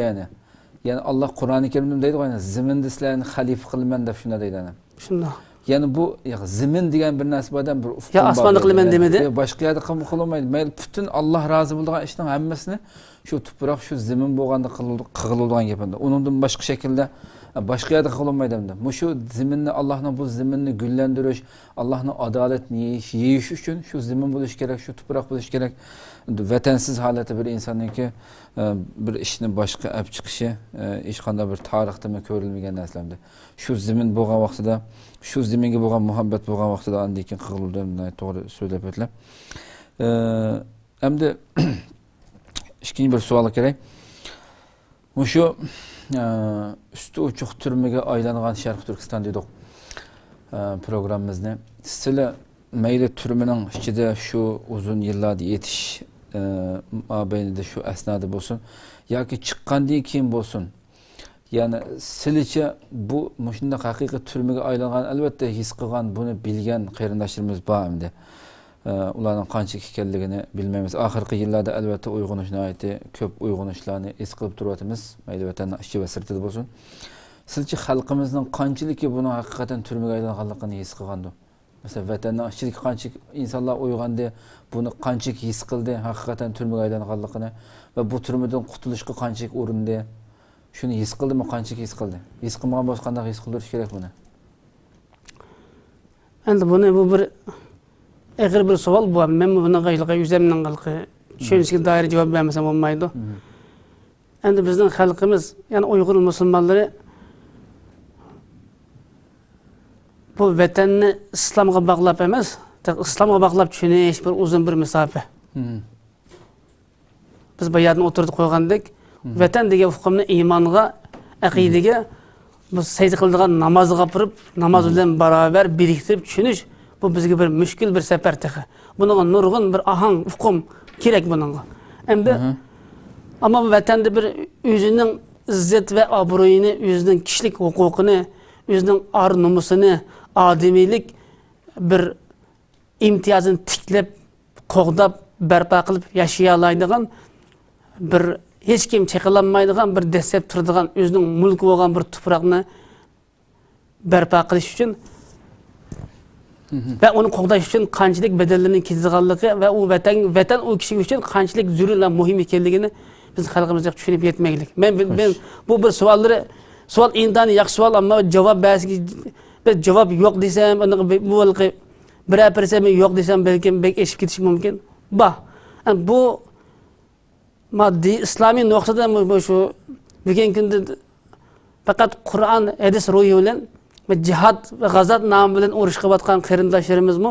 yani Allah Qur'oni Karimda deydi qo'yna ziminda sizlarni xalifa qilaman deb shuna deydi ana.
Shundoq.
Yani bu zimin degan bir narsadan bir ufq.
Ya osmonni qilaman demadi.
Boshqa yerda qilmaydi. Mayli bütün Allah rozi bo'lgan ishning hammasini şu tuproq şu zimin bo'lganda qiladigan gapanda. Uningdan boshqa shaklda boshqa yerda qilolmaydi. Şu ziminni Allohning bu ziminni gullantirish, Allohning adolatni yeyish uchun şu zimin bo'lish kerak, şu tuproq bo'lish kerak. Vatansiz holatda bir insonningki bir ishni boshqa olib chiqishi hech qanday bir tarixda ko'rilmagan narsalarda. Şu zimin bo'lgan vaqtida, şu ziminga bo'lgan muhabbat bo'lgan vaqtida andan keyin qilildi, to'g'ri so'zlab o'tlar. Endi İkinci bir sual kerak. Şu üstü uçuq türmege aylangan Şarq Türkistan dedik programımızda. Sizler meyli türmünün içinde şu uzun yıllarda yetiş abeynide şu esnada bolsun. Ya ki çıkkandiği kim bolsun. Yani sizce bu müşünde hakiki türmege aylangan elbette his qilgan bunu bilgen qarindoshlarimiz bor endi. Ularning qanchalik ekanligini bilmaymiz. Oxirgi yillarda albatta uyg'unishni aytdi, ko'p uyg'unishlarni es qilib turyapmiz. Mayli vatanning ichi va sirtida bo'lsin. Sizcha xalqimizning qanchalik buni haqiqatan turmaga aylanganligini his qilgandi? Masalan, vatanning ichidagi qanchalik insonlar uyg'ondi, buni qanchalik his qildi, haqiqatan turmaga aylanganligini va bu turmadan qutulishga qanchalik urindi? Shuni his qildimi, qanchalik his qildi? His qilmagan bo'lsa qanday his qildirish kerak buni?
Endi buni bu bir ağır bir sual bu. Ben buna gaylığa yüzemden kalkı düşünüşe dair cevap vermesem olmaydı. Endi bizden halkımız yani Uygur Müslümanları bu vatanını İslam'a bağlap emez. İslam'a bağlap düşünüş bir uzun bir mesafe. Biz bayadın oturduk koygandık. Vatan dege hukumunu imanға, akidege bu secde kıldığın namazı kapırıp namaz bilen beraber biriktirip düşünüş. Bu bizge bir müşkil bir sefer tehi. Bunun nurgun bir ahang, ufkum gerek bununla. Ama bu vatanda bir özünün izzet ve abroyunu, özünün kişilik hukukunu, özünün ar numusunu, ademilik bir imtiyazını tiklep, qoğdap, berpa qılıp yaşayalaydıgan bir hech kim chaqalanmaydigan bir dastlab turadigan o'zining mulki bo'lgan bir tuproqni barpo qilish uchun va uni qo'g'dash uchun qanchalik bedellarning ketadiganligi va u vatan u kishi uchun qanchalik zarur va muhim ekanligini biz xalqimizga tushunib yetmaylik. Men bu bir savol intan yaxshi savol, ammo javob berishga javob yo'q desam, bu biror persam yo'q desam balkim bek eshib ketishi mumkin. Bu moddiy islomiy nuqtadan shu bugungi kunda faqat Qur'on, hadis ro'yi bilan jihad va g'azot nomi bilan urush qilayotgan qarindoshlarimizmi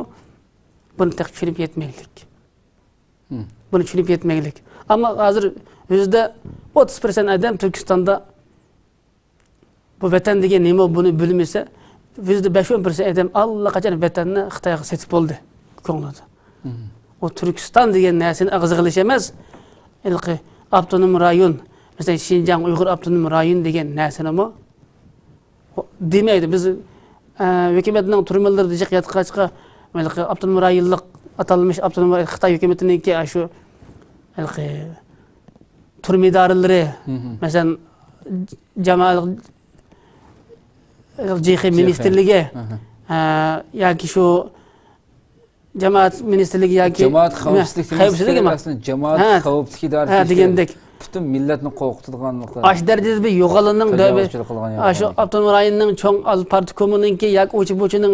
buni tushunib yetmaylik. Buni tushunib yetmaylik. Ammo hozir o'zida 30% odam Turkistonda bu vatan degan nima buni bilmasa, o'zida 5-10% odam allaqachon vatanni Xitoyga setib bo'ldi ko'nglida. O Turkiston degan narsani ag'zig'ilish emas, ilqi avtonom rayon, masalan Xinjiang Uyg'ur avtonom rayon degan narsani demaydi. Biz hukumatning turmalarida yatqachqa avtonom rayonlik atalmış avtonom Xitoy hukumatiningki shu ilqi turmidorlari, masalan jamoat JX ministerligi yoki shu jamoat ministerligi yoki
jamoat xavfsizligi jamoat xavfsizligi idorasi
degandek
butun millatni qo'rqitadiganligi
ash darajada bir yo'qolinning shu avtonom rayonning cho'ng partikomininki yoki o'chi-bo'chining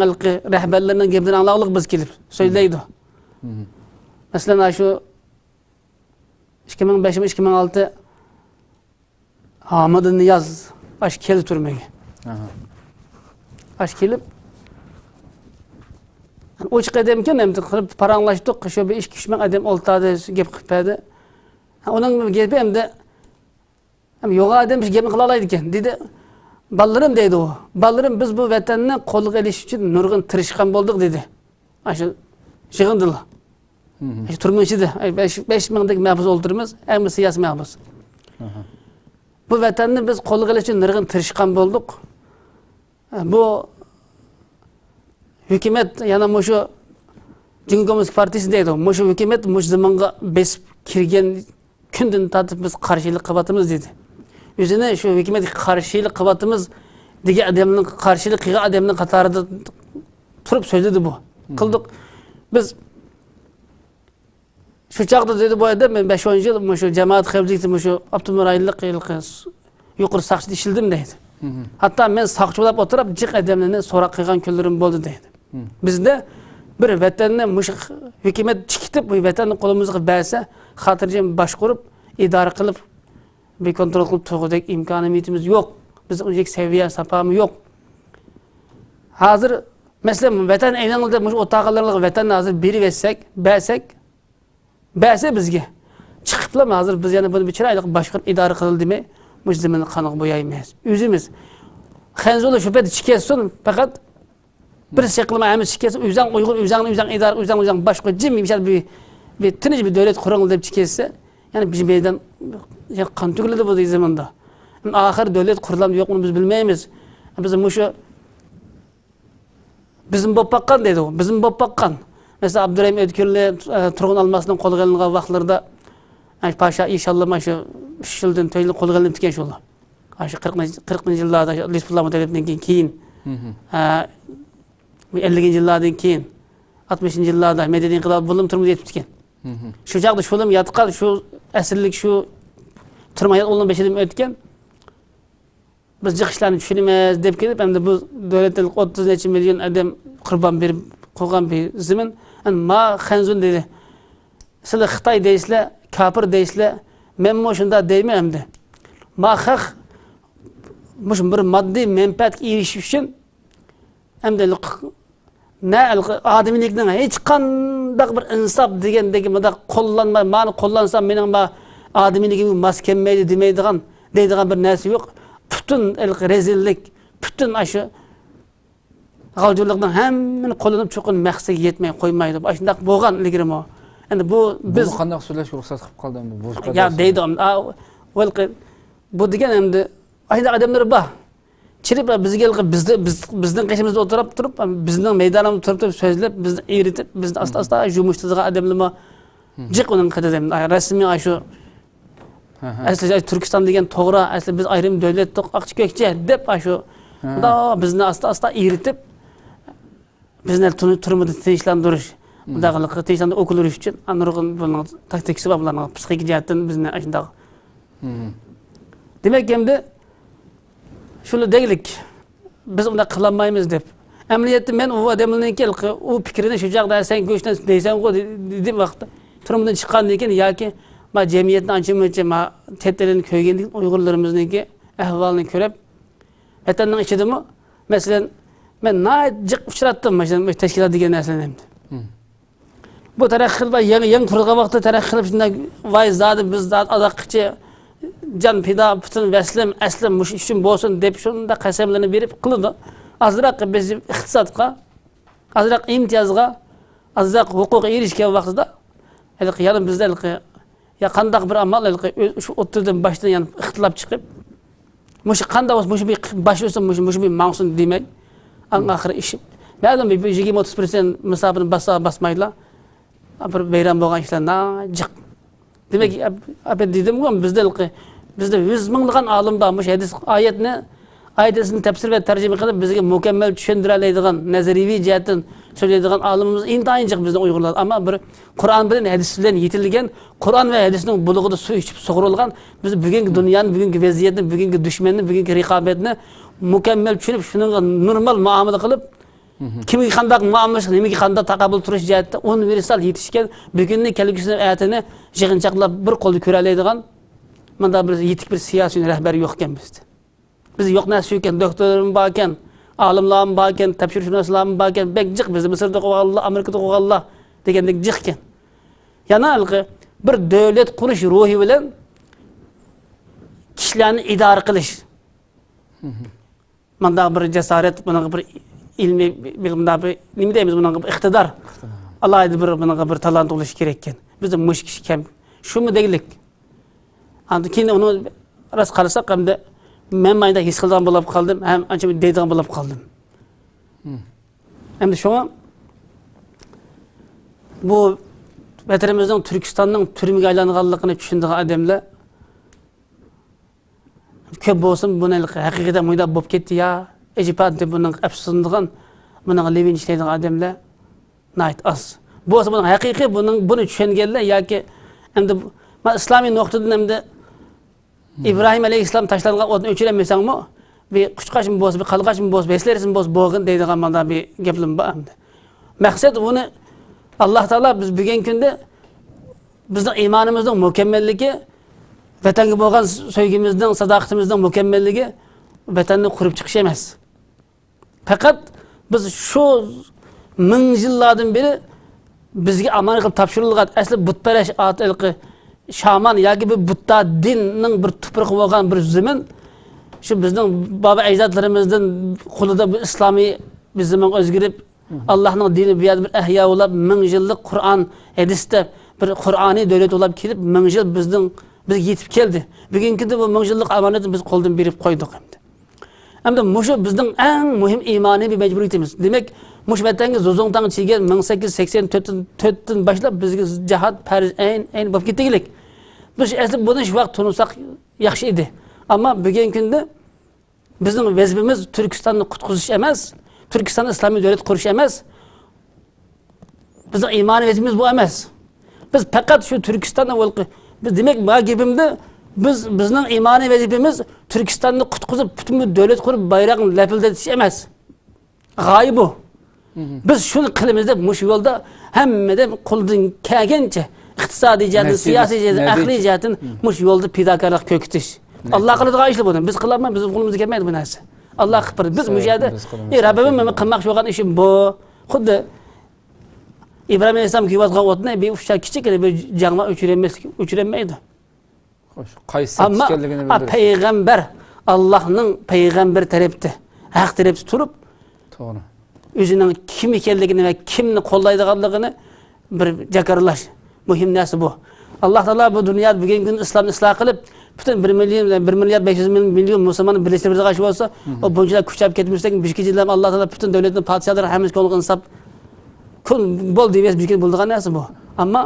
rahbarlarining gapidan anglaqlik biz kelib so'zlaydi. Masalan shu 2005-2006 Ahmad Niyaz ash keldi turmaga. Ash kelib o'ch qadamkin endi qilib paranglashdik, shu bir 2-3 ming odam o'ltirdi, gap qildi. Uning gapi endi yo'q odam gapni qila oladi ekan dedi. Ballalarim deydi u. Ballalarim biz bu vatanni qo'lga olish uchun nurg'un tirishgan bo'ldik dedi. Shu yig'indilar. Shu turmushida 5 mingdek mahbus o'ltiramiz, hamma siyosiy mahbus. Bu vatanni biz qo'lga olish uchun nurg'un tirishgan bo'ldik. Bu hukumat yana shu Cumhuriyet Komünist Partisi deydi. Shu hukumat shu zamonga besib kirgan kundan tortib biz qarshilik qilyapmiz dedi. O'zini shu hukumatga qarshilik qilyapmiz degan odamning qarshilik qilgan odamning qatorida turib so'zladi bu. Qildik. Biz shu chaqda dedi bu odam men 5-10 yil shu jamoat xavfsizligi shu avtomobillik yuqori saqchida ishildim deydi. Hatta men saqchi bo'lib o'tirib jiq odamlarni so'roq qilgan kunlarim bo'ldi deydi. Bizda bir vatanni hukumat chikitib bu vatanni qo'limizga bersa, xotirjam boshqarib, idora qilib, bir kontrol qilib turg'udek imkoniyatimiz yo'q. Biz unchalik saviya sapamiz yo'q. Hozir masalan vatan aynangda o'taqalarga vatanni hozir berib bersak bizga chiqiblar hozir biz yana buni chiroyli boshqarib idora qildi demay, mujrimni qaniq bo'yaymiz. O'zimiz Xanzola shu payt chikesin faqat bir şekilde hem şikayet üzerine Uygur üzerine idare üzerine başka cimri bir tinç bir devlet kuruldu deyip çıkıyorsa yani bizim meydan kan tüküldü bu zamanda. Ahir devlet kurulan yok mu biz bilmeyiz. Bizim şu bizim babakkan dedi o. Bizim babakkan. Mesela Abdurrahim Ötkürlü Turgun Alması'nın kolu gelince vaktlarda paşa inşallah şu 3 yıldan töyli kolu gelin tüken şu oldu. 40. yıllarda Lisbullah devletinden keyin 50. yıllardan keyin 60. yıllarda medeni inqilab bulum turmuş yetmişken. Şu çağda şulum yatqan şu əsirlik şu turmayat olan 5 yıl ötken biz jıqışlarını düşünemez dep kelip hem de bu devletlik 30 neçe milyon adam qurban berip qo'ygan bir zimin ma Xanzun dedi. Sizlar Xitoy deysizlar, kafir deysizlar, men shunda deyman hamda. Ma haq mush bir moddiy menfaatga erishish uchun hamda adamlikning hech qanday bir insof degandagi qo'llanmay, meni qo'llansam mening adamligim mas kelmaydi deydigan bir narsa yo'q. Bütün rezillik, bütün aşı g'aljulikning hammani qo'llanib cho'qin maqsadga yetmay qo'ymaydi. Shunday bo'lgan ilgari mo. Endi bu biz
qanday so'zlash ruxsat qilib qoldimi bu?
Ya deydi, bu degan endi ayda odamlar bor. Chirib bizga bizning qishimizda o'tirib turib, bizning maydonimizda turib so'zlab, bizni eritib, bizni asta-asta yumushtirgan odamlar jiq uning qadam rasmiy shu Asli Turkiston degan to'g'ri, asli biz ayrim davlat oqchi-ko'kchi deb shu da bizni asta-asta eritib bizni turmudi tinchlantirish, bundaqlik tinchlantirib o'qilish uchun nurg'un buning taktikasi va bularning psixik jihatdan bizni shunday. Demak, endi shuni deylik, biz unda qilolmaymiz deb. Amaliyotda men u odamlarning u fikrini shu joqda sen go'shdan deysan qo'y deb vaqtda turmudan chiqqandan keyin yoki ma jamiyatni ancha-muncha ma chetdan ko'rgandik Uyg'urlarimizniki ahvolini ko'rib, vatanning ichidami, masalan, men najiq uchratdim mana tashkilot degan narsani. Bu taraqqiy qilib yangi qurilgan vaqtda taraqqiy qilib shunday voy zodi biz adoqchi jon fido butun vaslim aslim mush uchun bo'lsin deb shunda qasamlarni berib qildi. Azroq biz iqtisodga, azroq imtiyozga, azroq huquqqa erishgan vaqtida yana bizda ya qandaq bir amal shu o'ttirdan boshdan yana ixtilof chiqib, mush qanday bo'lsa mush bir bosh bo'lsa mush bir ma'sun demay, oxiri ish. Ma'lum bir 20-30% misobini basmaydilar. Bir bayram bo'lgan ishlar najiq. Demak, dedim-ku bizda 100 minglagan olimlar mush hadis oyatni ayetini tafsir ve tercüme qilib bizga mukammal tushundira oladigan nazariy jihatdan so'zlaydigan olimimiz intayin jiq bizning Uyg'urlar. Ammo bir Qur'on bilan hadis bilan yetilgan, Qur'on va hadisning bulug'ida suv ichib sug'urilgan biz bugungi dunyoning, bugungi vaziyatni, bugungi dushmanni, bugungi raqobatni mukammal tushunib, shunga normal muomala qilib, kimga qanday muomala qilib, nimaga qanday taqabul turish jihatda universal yetishgan, bugunning kelgusini ayatini yig'inchaqlab bir qo'lda ko'ra oladigan menda bir yetik bir siyosiy rahbar yo'q ekan bizda. Biz yo'q narsa ekan, doktorlarim bor ekan, olimlarim bor ekan, tafsirshunoslarim bor ekan, bek jiq bizni Misrda qo'yganlar, Amerikada qo'yganlar degandek jiq ekan. Yana bir davlat qurish ruhi bilan kishilarni idora qilish. Manda bir jasorat, buni bir ilmiy bilimda bir nima deymiz, buni bir iqtidor. Allohga bir talant bo'lishi kerak ekan. Bizda mushkish kam. Shumi deylik. Endi keyin uni ras qarasak hamda men mayda his qilgan bo'lib qoldim, ham ancha deydigan bo'lib qoldim. Endi shuna bu vatanimizning Turkistonning turmaga aylanganligini tushundigan odamlar ko'p bo'lsin, buni haqiqatan mo'ydab bo'lib ketdi ya, ejipat deb buning afsundigan, buning levin ishlaydigan odamlar nayt az. Bo'lsa buning haqiqiy buni tushunganlar yoki endi islomiy nuqtadan endi İbrahim Aleyhisselam taşlangan odun öçülemesangmi, bir quchqachim bo'lsa, bir qalqachim bo'lsa, beslersin bo'lsa bo'lgin deydigan manda bir gaplim bor endi. Maqsad buni Alloh taolo biz bugungi kunda bizning iymonimizning mukammalligi, vatanga bo'lgan sevgimizning, sadoqatimizning mukammalligi vatanni qurib chiqish emas. Faqat biz shu ming yillardan beri bizga amonat qilib topshirilgan asli butparash otilqi shaman yoki bir Budda dinning bir tuproq bo'lgan bir zamin shu bizning bobo ajdodlarimizdan qo'lida bu islomiy biz zaman o'zgarib Allohning dini bu yerda bir ahyo bo'lib 1000 yillik Qur'on hadisda bir Qur'oniy davlat bo'lib kelib 1000 yil bizga yetib keldi. Bugungi kunda bu 1000 yillik amonatni biz qo'ldan berib qo'ydik endi. Endi mushu bizning eng muhim iymoniy bir majburiyatimiz. Demak, mush vatanga zo'zongdan chigan 1884dan boshlab bizga jihad farz ayn bo'lib ketdilik. Biz asli buni shu vaqt tunsak yaxshi edi. Ammo bugungi kunda bizning vazifamiz Turkistonni qutqizish emas, Turkiston islomiy davlat qurish emas. Bizning iymoniy vazifamiz bu emas. Biz faqat shu Turkistonni biz demak bu gapimda bizning iymoniy vazifamiz Turkistonni qutqizib, butun davlat qurib, bayrog'ni lapildatish emas. G'oyi bu. Biz shuni qilamiz deb mush yo'lda hammadan qo'ldan kelgancha iqtisodiy jihatdan, siyosiy jihatdan, aqliy jihatdan mush yo'lda fidokorlik ko'kitish. Alloh qiladigan ish buni. Biz qilolmaymiz, biz qo'limizga kelmaydi bu narsa. Alloh qilib biz mush yerda Rabbim men qilmoqchi bo'lgan ishim bu. Xuddi İbrahim Aleyhisselam kiyotgan o'tni bir ufshak kichikgina bir jangma o'chirilmaydi.
Xo'sh, qaysi ekanligini
bildiradi. Ammo payg'ambar Allohning payg'ambar tarafda, haq tarafda turib, to'g'ri. O'zining kim ekanligini va kimni qo'llaydiganligini bir jakarlash muhim narsa bu. Alloh taolo bu dunyoda bugungi kun islomni isloh qilib, butun 1 milyard 500 milyon musulmonni birlashtiradigan ish bo'lsa, o bunchalar kuchayib ketmasdan, bishkijilar Alloh taolo butun davlatning podshohlari hammasi qo'lga insab kun bol deves bizga bo'ldigan narsa bu. Ammo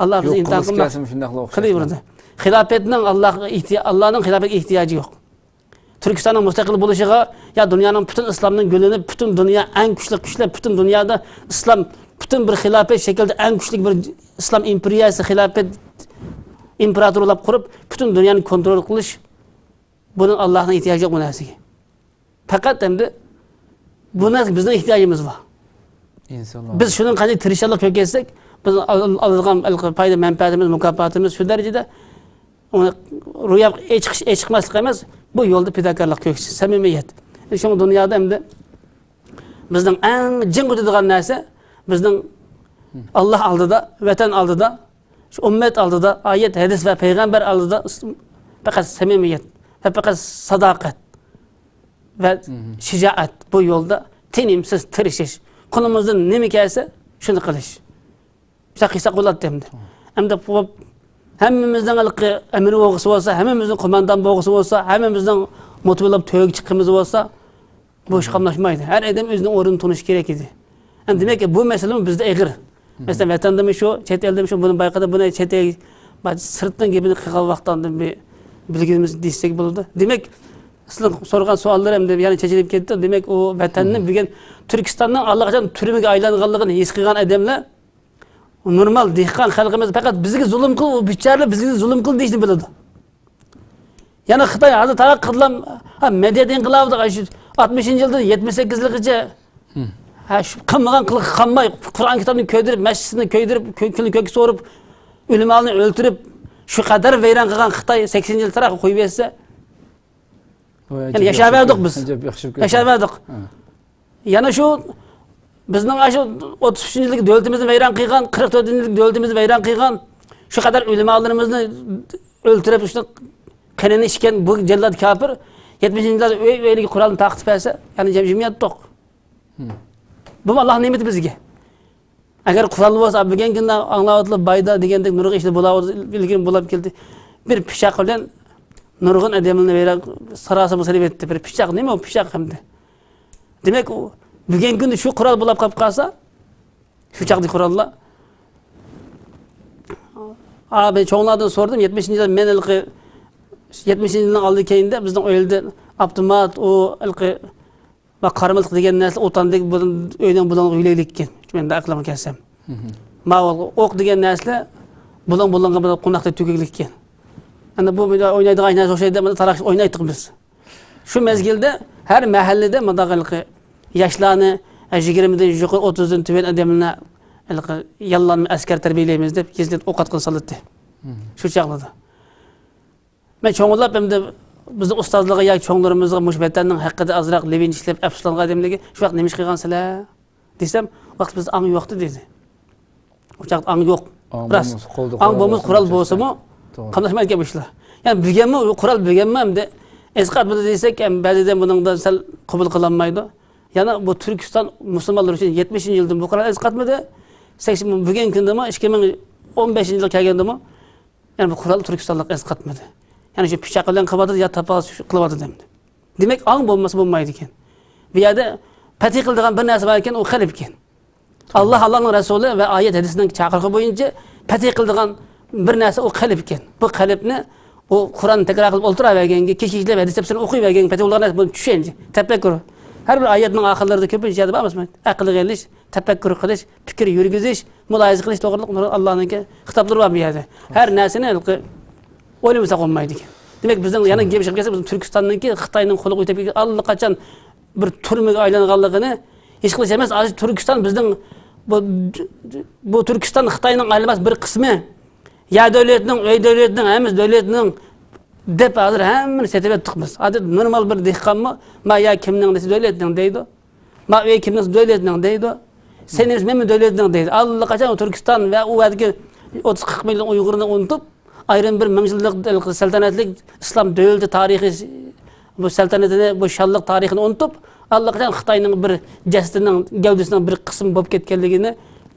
Alloh bizni imtihon qilmoqchi. Hilafetning Allah'ın hilafetine ihtiyacı yok. Türkistan'ın müstakil buluşuğa ya dünyanın bütün İslam'ın gülünü bütün dünya en güçlü bütün dünyada İslam bütün bir hilafet şekilde en güçlü bir İslam imperiyası hilafet imparatorluğu kurup bütün dünyanın kontrol kılış bunun Allah'ın ihtiyacı yok bu nesine. Fakat hem de buna bizim ihtiyacımız var.
İnşallah.
Biz şunun kadar tirişalık yok etsek biz alacağım payda menfaatimiz mükafatımız şu derecede onu rüya çıkmazlık emez. Bu yolda fedakarlık yok, samimiyet. Şu dünyada hem de bizden en cin kutuduğun neyse bizden Allah aldıda, vatan aldıda, şu ümmet aldıda, ayet, hadis ve peygamber aldıda fakat samimiyet ve fakat sadakat ve şicaat bu yolda tinimsiz tirişiş. Konumuzun ne miktarsa şunu kılış. İşte kısa kulat demdi. Hem de bu hemimizden emir boğusu olsa, hemimizden komandan boğusu olsa, hemimizden motivlap tövük çıkımız olsa bu iş kamlaşmaydı. Her adam özünün orunu tutunuş gerek idi. Yani demek ki bu mesele bizde eğir. Mesela vatanda mı şu, çet elde mi şu, bunu baykadı, buna çete sırttan gibi kıkal vaktandan bir bilgimiz destek bulundu. Demek aslında sorgan suallar hem de yani çeçilip gitti. Demek o vatanın bugün Türkistan'dan Allah'tan türümüge aylanğanlığını his qilgan adamlar normal dehqon xalqimiz faqat bizga zulm qil, o bichara bizga zulm qil deyishni biladi. Yani Xitoy hozir taraqqi qilgan medyada inqilobda 60-yilda 78-ligicha shu qilmagan qiliq qilmay Qur'on kitobini ko'ydirib, masjidni ko'ydirib, ko'kini ko'k so'rib, ulamolarni o'ltirib, shu qadar vayron qilgan Xitoy 80-yil taraqqi qo'yib bersa yani yaşaverdik biz. Yaşaverdik. Yana şu bizning shu 33-yillik davlatimizni vayron qilgan, 44-yillik davlatimizni vayron qilgan, shu qadar ulamolarimizni o'ltirib, shu qanini ichgan bu jallod kafir 70-yillarda o'yliga Qur'onni taqib bersa, yani jamiyat yo'q. Bu Alloh ne'mati bizga. Agar Qur'on bo'lsa, bugun kunda anglayotib bayda degandek nurg'a ishlar bo'lib keldi. Bir pishaq bilan nurg'un adamlarni vayron sarasa musalib etdi. Bir pishaq nima o pishaq hamda. Demek o bugün günde şu kural bulap kap kalsa şu çakdı kurallar abi çoğunlardan sordum 70. yılda men ilki 70. yıldan aldı keyinde bizden öylede Abdümat o ilki ve karımılık degen nesli otandık öyden bulan üyleylikken ben de aklıma kelsem ma ok degen nesli bulan konakta tükeklikken yani bu oynaydık aynı o şeyde tarak oynaydık biz şu mezgilde her mahallede madağılıkı yaşlarını 20'den yukarı 30'dan tüven adamına yallanma asker terbiyeleyimiz deyip gizli ok atqın salıttı. Şu çağladı. Ben çoğunlap hem de bizde ustazlığı ya çoğunlarımızda müşbeteninin hakkında azraq levin işlep əfsuslanğa adamlığı şu vaqt nemiş qıyğan sila desem vaqt biz aң yoxtu dedi. O çağda aң yox. Ras. Aң bomuz kural bolsa mı qamlaşmaydı ki bu işler. Yani bilgen mi kural bilgen mi hem de esqat bunu desek hem bəziden bunun da sel qabul qılanmaydı. Yani bu Türkistan Müslümanlar için 70. yılda bu kadar esqatmadı. 80 bugün günde mi 2015 yılda kelgende mi? Yani bu kural Türkistanlık esqatmadı. Yani şu pişak bilen qabadı ya tapaz qılmadı demdi. Demek aң bolmasa bolmaydı eken. Bir yerde patih qildigan bir narsa var eken o qalb eken. Allah'ın Resulü ve ayet hadisinden çağırğı boyunca patih qildigan bir narsa o qalb eken. Bu qalbni o Kur'an tekrar qilib o'tiraverganga, kechiklar hadis hepsini o'qiyvergan patih ularni bunu tushunchi, tafakkur. Her bir ayetning ahirlarida ko'pincha yozib boramiz. Aql g'elish, tafakkur qilish, fikr yurgizish, mulohaza qilish to'g'riliq Allohning xitoblari bor bu yerda. Har narsani o'ylamasa qolmaydi ekan. Demak bizning yana gap chiqib kelsa, bizim Turkistonniki Xitoyning qo'li o'tib ketgan allaqachon bir turmaga aylanganligini hech qilish emas. Hozir Turkiston bizning bu Turkiston Xitoyning aylanmas bir qismi. Ya davlatning, o'y davlatning, hamiz davlatning deb hozir hammani setib etdik. Hozir normal bir dehqonmi, ma ya kimning davlatning deydi. Ma o'y kimning davlatning deydi. Seniz men davlatning deydi. Allaqachon Turkiston va u yerdagi 30-40 milyon Uyg'urni unutib, ayrim bir mingillik saltanatlik islom davlati tarixi bu saltanatini, bu shalliq tarixini unutib, allaqachon Xitoyning bir jasadining, gavdasining bir qismi bo'lib ketganligini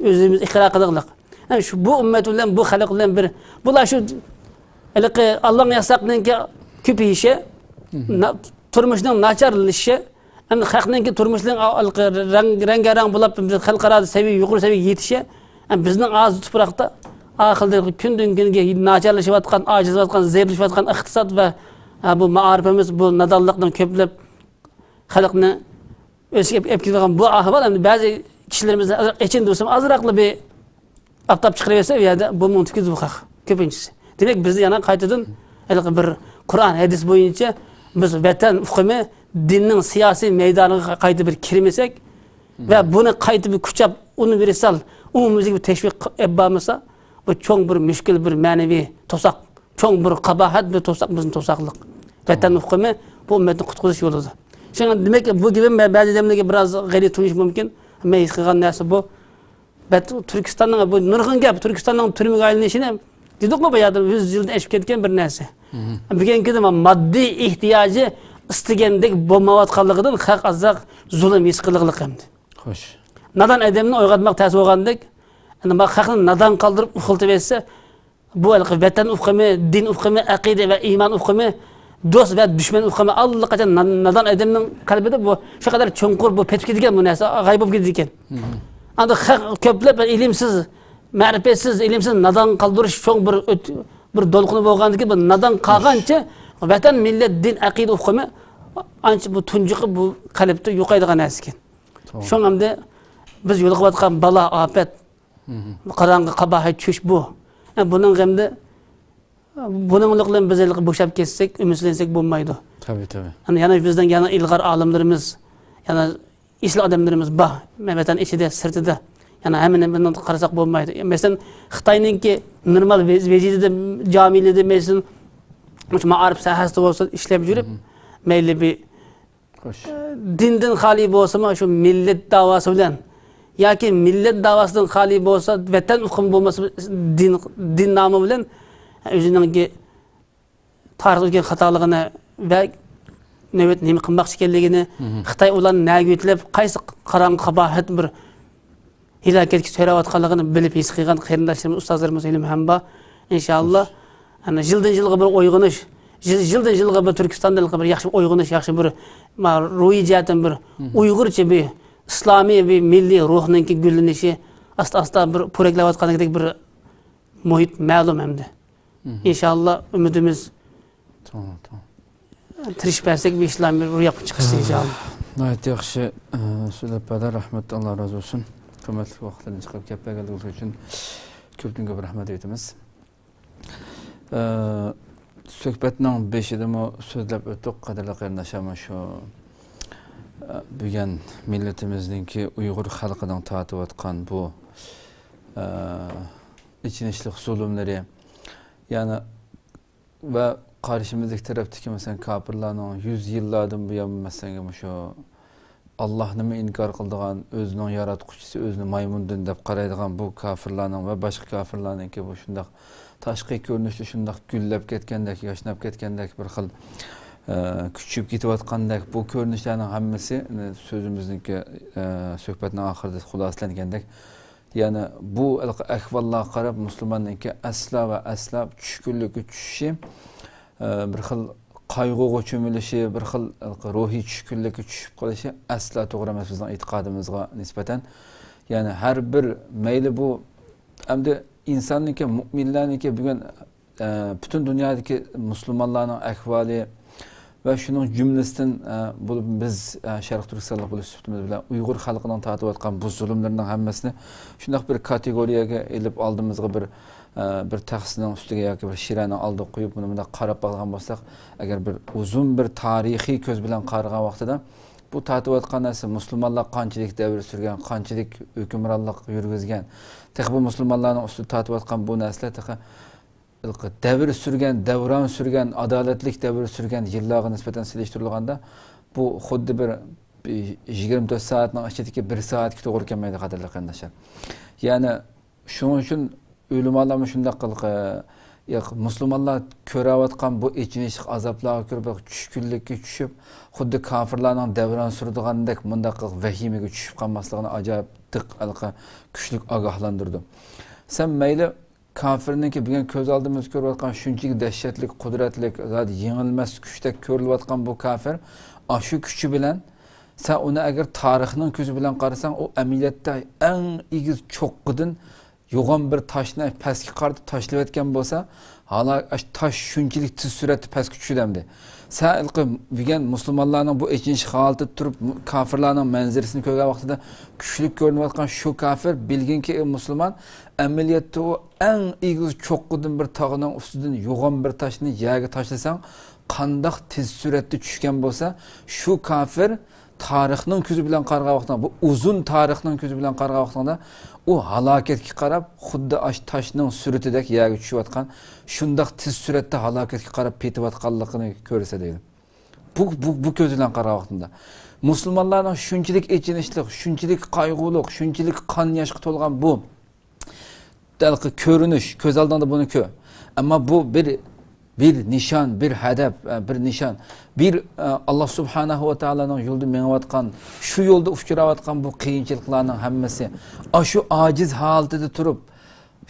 o'zimiz iqror qildik. Yani şu bu ümmet bilen bu halk bilen bir bular şu Allah'ın yasaklarınki köpeyişi, turmuşun naçarlışı, yani halkınki turmuşun rengarenk bulup halkara seviye yukarı seviye yetişi, yani bizden az toprakta ahilde günden günge naçarlaşıp acizlayıp zayıflaşıp iqtisad ve bu ma'arifimiz bu nadallıktan köplep halkını öskep bu ahval hem bazı kişilerimiz için dursam azraqlı bir aptap çıkarıverse ya bu mümkün bu köpüncüsü. Demek biz yana qaytadan bir Kur'an hadis boyunca biz vatan hukmi dinning siyosiy maydoniga qayta bir kirmasak ve bunu qayta bir kuchab universal umumiylik bir teşvik etmamasa bu çoğ bir müşkil bir manevi tosak, çoğ bir kabahat bir tosak bizim tosaklık. Vatan hukmi bu ümmetin qutquzish yoludur. Şimdi demek ki bu gibi bazı zemlege biraz gayri tunish mümkün. Meyiz qilgan narsa bu. Türkistan'ın bu nurg'un gap Türkistan'ın türmüge aylanishini dedik mi bayada 100 yılda eşip ketken bir narsa. Bugünkü de maddi ihtiyacı istigendek bo'lmayotganligidan haq azaq zulm his qilganlik hamdi.
Xo'sh.
Nadan adamni o'yg'atmoq ta'sir bo'lgandek, nima haqni nadan qoldirib uxiltib etsa, bu vatan hukmi, din hukmi, aqida va iymon hukmi, do'st va dushman hukmi allaqachon nadan adamning qalbida bu shu qadar cho'nqur bu petib ketgan bu narsa g'ayb bo'lib ketdi ekan. Anda ko'plab ilimsiz, ma'rifatsiz, ilimsiz nadan qaldirish cho'ng bir dolqini bo'lgandiki, bu nadan qolgancha vatan, millat, din, aqida hukmi ancha bu tunjiqi bu qalbda yo'qaydigan narsa ekan. Şoň hamda biz yo'liqayotgan bala, afat, qarang'i qabahat tush bu. Buning hamda buninglikdan biz bo'shab ketsek, ümidsizlensek bo'lmaydi.
Tabii.
Yana bizden yana ilg'or olimlarimiz, yana isli odamlarimiz bor. Vatan ichida, sirtida. Yana hamini bundan qarasak bo'lmaydi. Masalan, Xitoyninki normal vaziyatida jamiyada mesela ma'arif sahasida bo'lsa ishlab yurib, mayli bir dindan xoli bo'lsa, shu millat da'vosi bilan yoki millat da'vosidan xoli bo'lsa, vatan hukmi bo'lmasa din nomi bilan o'zining tarixdagi xatoligini va navbat nima qilmoqchi ekanligini Xitoy ularni nagitlab qaysi qarang'i qabahat bir hilokatga so'rayotganligini bilib his qilgan qarindoshlarimiz, ustozlarimiz ilm ham bor. Inshaalloh ana yildan yilga bir uyg'onish, yildan yilga bir Turkistonda bir yaxshi uyg'onish, yaxshi bir ruhiy jihatdan bir uyg'urcha bir islomiy bir milliy ruhninki gullanishi asta bir po'raklayotganidek bir muhit ma'lum hamda. İnşallah ümidimiz
tamam.
Tirish bersak bir ishlar bir ro'yobga chiqsin inshaalloh.
Gayet yaxshi so'zlablar, rahmat, Alloh rozi bo'lsin. Qimmatli vaqtlarni chiqarib gap berganligingiz uchun ko'p rahmat aytamiz. Suhbatning 5-idami so'zlab o'tdik, qadrli qarindoshlar, shu bugun millatimizningki Uyg'ur xalqining tortayotgan bu ichinishli zulmlari, yani ve karşımızdaki taraftaki mesela kafirlerin 100 yıllardan bu yan mesela şu Allah'ını inkar kıldığan, özünün yaratquchisi, özünü maymundan dep qaraydigan bu kafirlerin ve başka kafirlerin ki bu şundak tashqi ko'rinishda shundoq gullab ketgandek, yashnab ketgandek bir xil küçüp ketayotgandek bu ko'rinishlarning hammasi so'zimizniki suhbatning oxirida xulosalangandek, yani bu ahvollarga qarab musulmonniki asla ve asla tushkunlikka tushishi, bir xil qayg'uga cho'milishi, bir xil ruhiy tushkunlikka tushib qolishi asla to'g'ri emas bizning e'tiqodimizga nisbatan. Yani her bir mayli bu hamda insonniki, mu'minlarniki bugun bütün dünyadaki Müslümanların ahvoli ve şunun cümlesinden biz Şarq Türkistonlik bo'lish sifatimiz bilan Uyg'ur xalqining tortayotgan bu zulmlarning hammasini shunday bir kategoriyaga elib oldimizga bir taxsining ustiga yoki bir shirani oldiga qo'yib buni bunday qarab olgan bo'lsak, agar bir uzun bir tarixiy ko'z bilan qaragan vaqtida bu tortayotgan narsa musulmonlar qanchalik davr surgan, qanchalik hukmronlik yurgizgan, bu musulmonlarning ustida tortayotgan bu narsalar davr surgan, davron surgan, adolatlik davr surgan yillarga nisbatan selishtirilganda bu xuddi bir 24 soatning ichidagi 1 soatga to'g'ri kelmaydi, qadrli qarindoshlar. Ya'ni shuning uchun ulamolar shunday qilib musulmonlar ko'rayotgan bu ichinishli azoblarga ko'rib tushkunlikka tushib, xuddi kofirlarning davron surdigandek bunday vahimaga tushib qolmasligini ajoyib kuchli ogohlantirdi. Sen mayli kafirniki bugun ko'z oldimizda ko'rayotgan shunchaki dahshatli, qudratli, yengilmas kuchda ko'rilayotgan bu kafir, shu kuchi bilan sen uni agar tarixning ko'zi bilan qarasang, o amaliyotda eng egiz cho'qqidan yo'g'on bir toshni pastga qaratib tashlayotgan bo'lsa, hala tosh shunchalik tez suratda pastga tushadimdi. Sen degan musulmonlarning bu ichinchi holatda turib kofirlarning manzarasini ko'rgan vaqtida kuchli ko'rinayotgan shu kofir bilginki musulmon amaliyotda u eng egiz cho'qqidan bir tog'ning ustidan yo'g'on bir toshni yerga tashlasang, qandoq tez suratda tushgan bo'lsa, shu kofir tarixning ko'zi bilan qaragan vaqtda, bu uzun tarixning ko'zi bilan qaragan vaqtda u halokatga qarab xuddi ash toshning suratidek yerga tushayotgan, shundoq tez suratda halokatga qarab ketayotganligini ko'rsa deydi. Bu ko'z bilan qaragan vaqtda musulmonlarning shunchalik echinishlik, shunchalik qayg'uliq, shunchalik qon yoshga to'lgan bu dalqi ko'rinish ko'z oldingda buni ko'r. Ammo bu bir nishon, bir hadaf, bir nishon, bir Allah subhanahu va taoloning yo'lida menayotgan, shu yo'lda uchrayotgan bu qiyinchiliklarning hammasi shu ojiz holatida turib,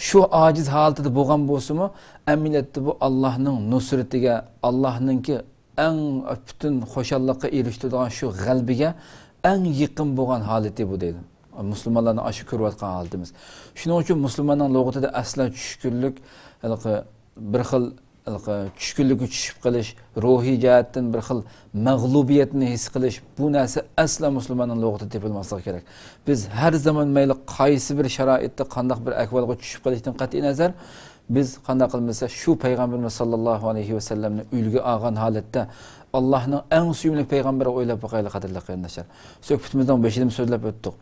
shu ojiz holatida bo'lgan bo'lsa-mu, amaliyotda bu Allohning nusratiga, Allohningki eng butun xushallikqa erishadigan shu g'albiga eng yaqin bo'lgan holati bu deydi. Musulmonlarning aşı ko'rayotgan holatimiz. Shuning uchun musulmonning lug'atida asla tushkunlik, bir xil tushkunlikka tushib qilish, ruhiy jihatdan bir xil mag'lubiyatni his qilish, bu narsa asla musulmonning lug'atida topilmasligi kerak. Biz har zaman mayli qaysi bir sharoitda qanday bir ahvolga tushib qolishdan qat'iy nazar, biz qanday qilmasa shu payg'ambarimiz sollallohu alayhi va sallamni ulgu olgan holatda Allohning eng suyumli payg'ambari o'ylab boqaylik qadrli qarindoshlar. Suhbatimizdan beshida so'zlab o'tdik.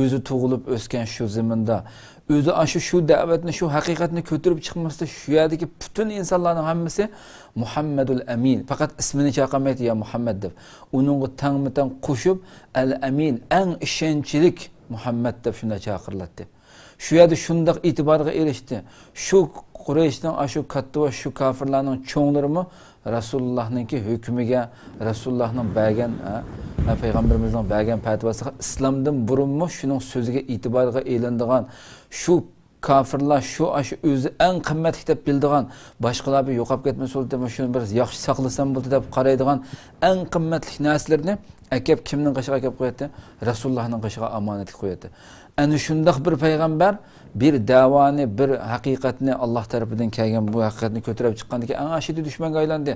O'zi tug'ilib o'sgan shu zaminda, o'zi shu da'vatni, shu haqiqatni ko'tarib chiqmasda shu yerdagi butun insonlarning hammasi Muhammadul Amin, faqat ismini chaqirmaydi ya Muhammad deb. Uningga tangmitan qo'shib Al-Amin, eng ishonchlik Muhammad deb shunda chaqiriladi. Shu yerda shundoq e'tiborga erishdi. Shu Qurayshning shu katta va shu kofirlarning cho'nglarimi Rasulullahninki hukmiga, Rasulullahning bergan payg'ambarimizning bergan fatvosiga islomdan burunmi shuning so'ziga e'tiborga elindigan, shu kofirlar shu o'zi eng qimmatli deb bildigan, boshqalar yo'qolib ketmasin deb shuni bir yaxshi saqlasam bo'ldi deb qaraydigan eng qimmatli narsalarni akab kimning qishiga akab qo'yadi? Rasulullohning qishiga omonatga qo'yadi. Ana shundoq bir payg'ambar bir davoni, bir haqiqatni Alloh tarafidan kelgan bu haqiqatni ko'tarib chiqqandiki, eng ashaddiy dushmanga aylandi.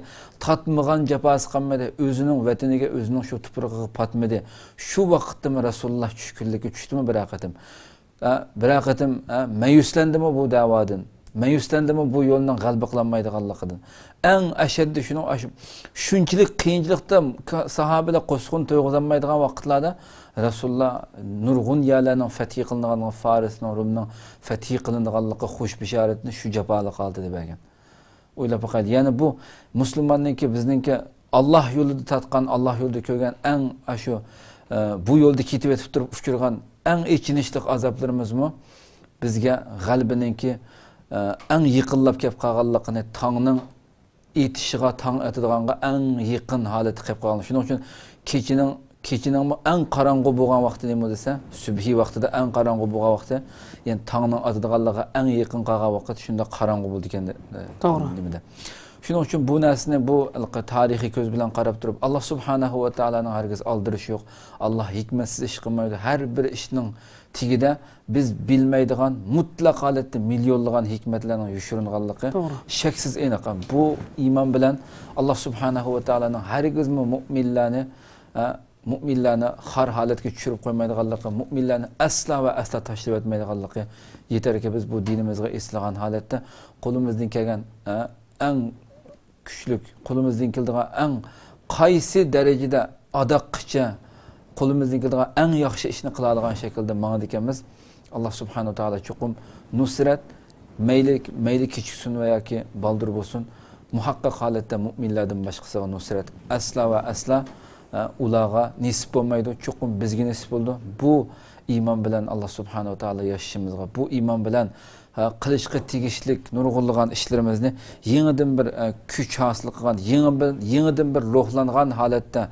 Tatmagan jafosi qolmadi, o'zining vataniga, o'zining shu tuprog'iga patmadi. Shu vaqtda Rasululloh tushkunlikka tushdimi bir aqatim mayuslandimi bu da'vodan? Mayuslandimi bu yo'ldan g'alaba qilolmaydiganligidan? Eng ashaddiy shunchalik qiyinchilikda sahobalar qo'sqin to'yg'izolmaydigan vaqtlarda Rasululloh nurg'un yerlarning fathi qilinadigan, Farisning, Rumning fathi qilinadiganligi xush bishoratni shu jafoli qoldi deb bergan. O'ylab boqaylik. Ya'ni bu musulmonningki bizningki Alloh yo'lida tatgan, Alloh yo'lida ko'rgan eng bu yo'lda ketib o'tib turib uchirgan eng echinishli azoblarimizmi bizga g'albininki eng yaqinlab kelib qolganligini, tongning etishiga, tong etidiganga eng yaqin holatga kelib qolgan. Shuning uchun kechining eng qorong'u bo'lgan vaqti nima desa, subhi vaqtida eng qorong'u bo'lgan vaqti, ya'ni tongning atidiganligiga eng yaqin qolgan vaqt shunda qorong'u bo'ldi ekan nimada. Shuning uchun bu narsani bu tarixiy ko'z bilan qarab turib, Alloh subhanahu va taolaning hargiz oldirishi yo'q. Alloh hikmatsiz ish qilmaydi. Har bir ishning tigida biz bilmaydigan mutlaq holatda millionlagan hikmatlarning yushiringanligi shaksiz aniq. Bu iymon bilan Alloh subhanahu va taolaning hargiz mu'minlarni har holatga tushirib qo'ymaydiganligi, mu'minlarni asla va asla tashlab o'tmaydiganligi yetarki biz bu dinimizga eslagan holatda qo'limizdan kelgan eng kuchlik, qo'limizdan keladigan eng qaysi darajada adoqqicha qo'limizdan keladigan eng yaxshi ishni qila oladigan shaklda mangad ekanmiz. Alloh subhanahu va taolo chuqum nusrat mayli kechiksin va yoki baldur bo'lsin, muhaqqaq holatda mu'minlardan boshqasiga nusrat asla va asla ularga nisib bo'lmaydi, chuqum bizga nisib bo'ldi. Bu iymon bilan Alloh subhanahu va taolo yashashimizga, bu iymon bilan qilishga tegishlik nurg'unlagan ishlarimizni yangidan bir kuch hosil qilgan, yangidan bir ruhlangan holatda,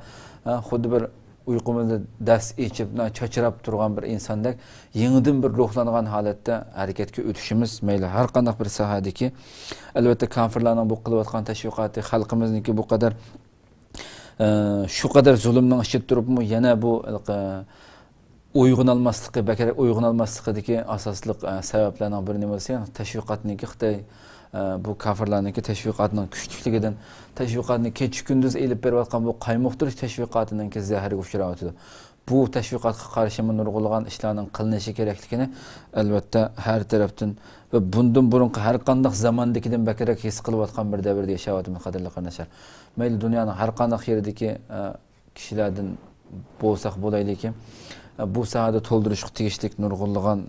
xuddi bir uyqumizda dast echib, chachirab turgan bir insondek yangidan bir ruhlangan holatda harakatga o'tishimiz mayli har qanday bir sohadagi, albatta kofirlarning bu qilayotgan tashviqoti, xalqimizniki bu qadar shu qadar zulmning ichida turibmi, yana bu uyg'un olmasligi, bakar uyg'un olmasligidagi asosli sabablarning biri nima bo'lsa, tashviqotniki Xitoy bu kafirlarniki tashviqotning kuchligidan, tashviqotni kecha kunduz elib berayotgan bu qaymoqtirish tashviqotininki zaharga uchrayotdi. Bu tashviqotga qarshi nurg'ulg'an ishlarning qilinishi kerakligini albatta har tarafdan va bundan burungi har qanday zamondagidan bakarak his qilayotgan bir davrda yashayotimiz qadrli qarindoshlar. Mayli dunyoning har qanday yeridagi kishilardan bo'lsak bo'laylikki, bu sahada to'ldirishga tegishli nurg'ulg'an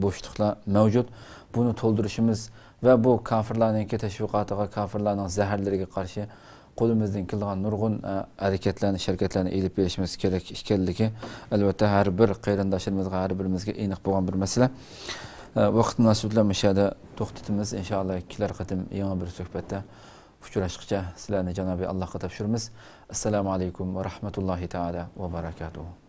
bo'shliqlar mavjud. Buni to'ldirishimiz va bu kafirlarning tashviqotiga, kafirlarning zaharlariga qarshi qo'limizdan kelgan nurg'un harakatlarni, harakatlarni elib berishimiz kerak ekanligi albatta har bir qarindoshimizga, har birimizga aniq bo'lgan bir masala. Vaqt munosabati bilan mashada to'xtatamiz. Inshaalloh kelar qatim yangi bir suhbatda uchrashguncha sizlarni Janobi Allohga topshiramiz. Assalomu alaykum va rahmatullohi taala va barakatuh.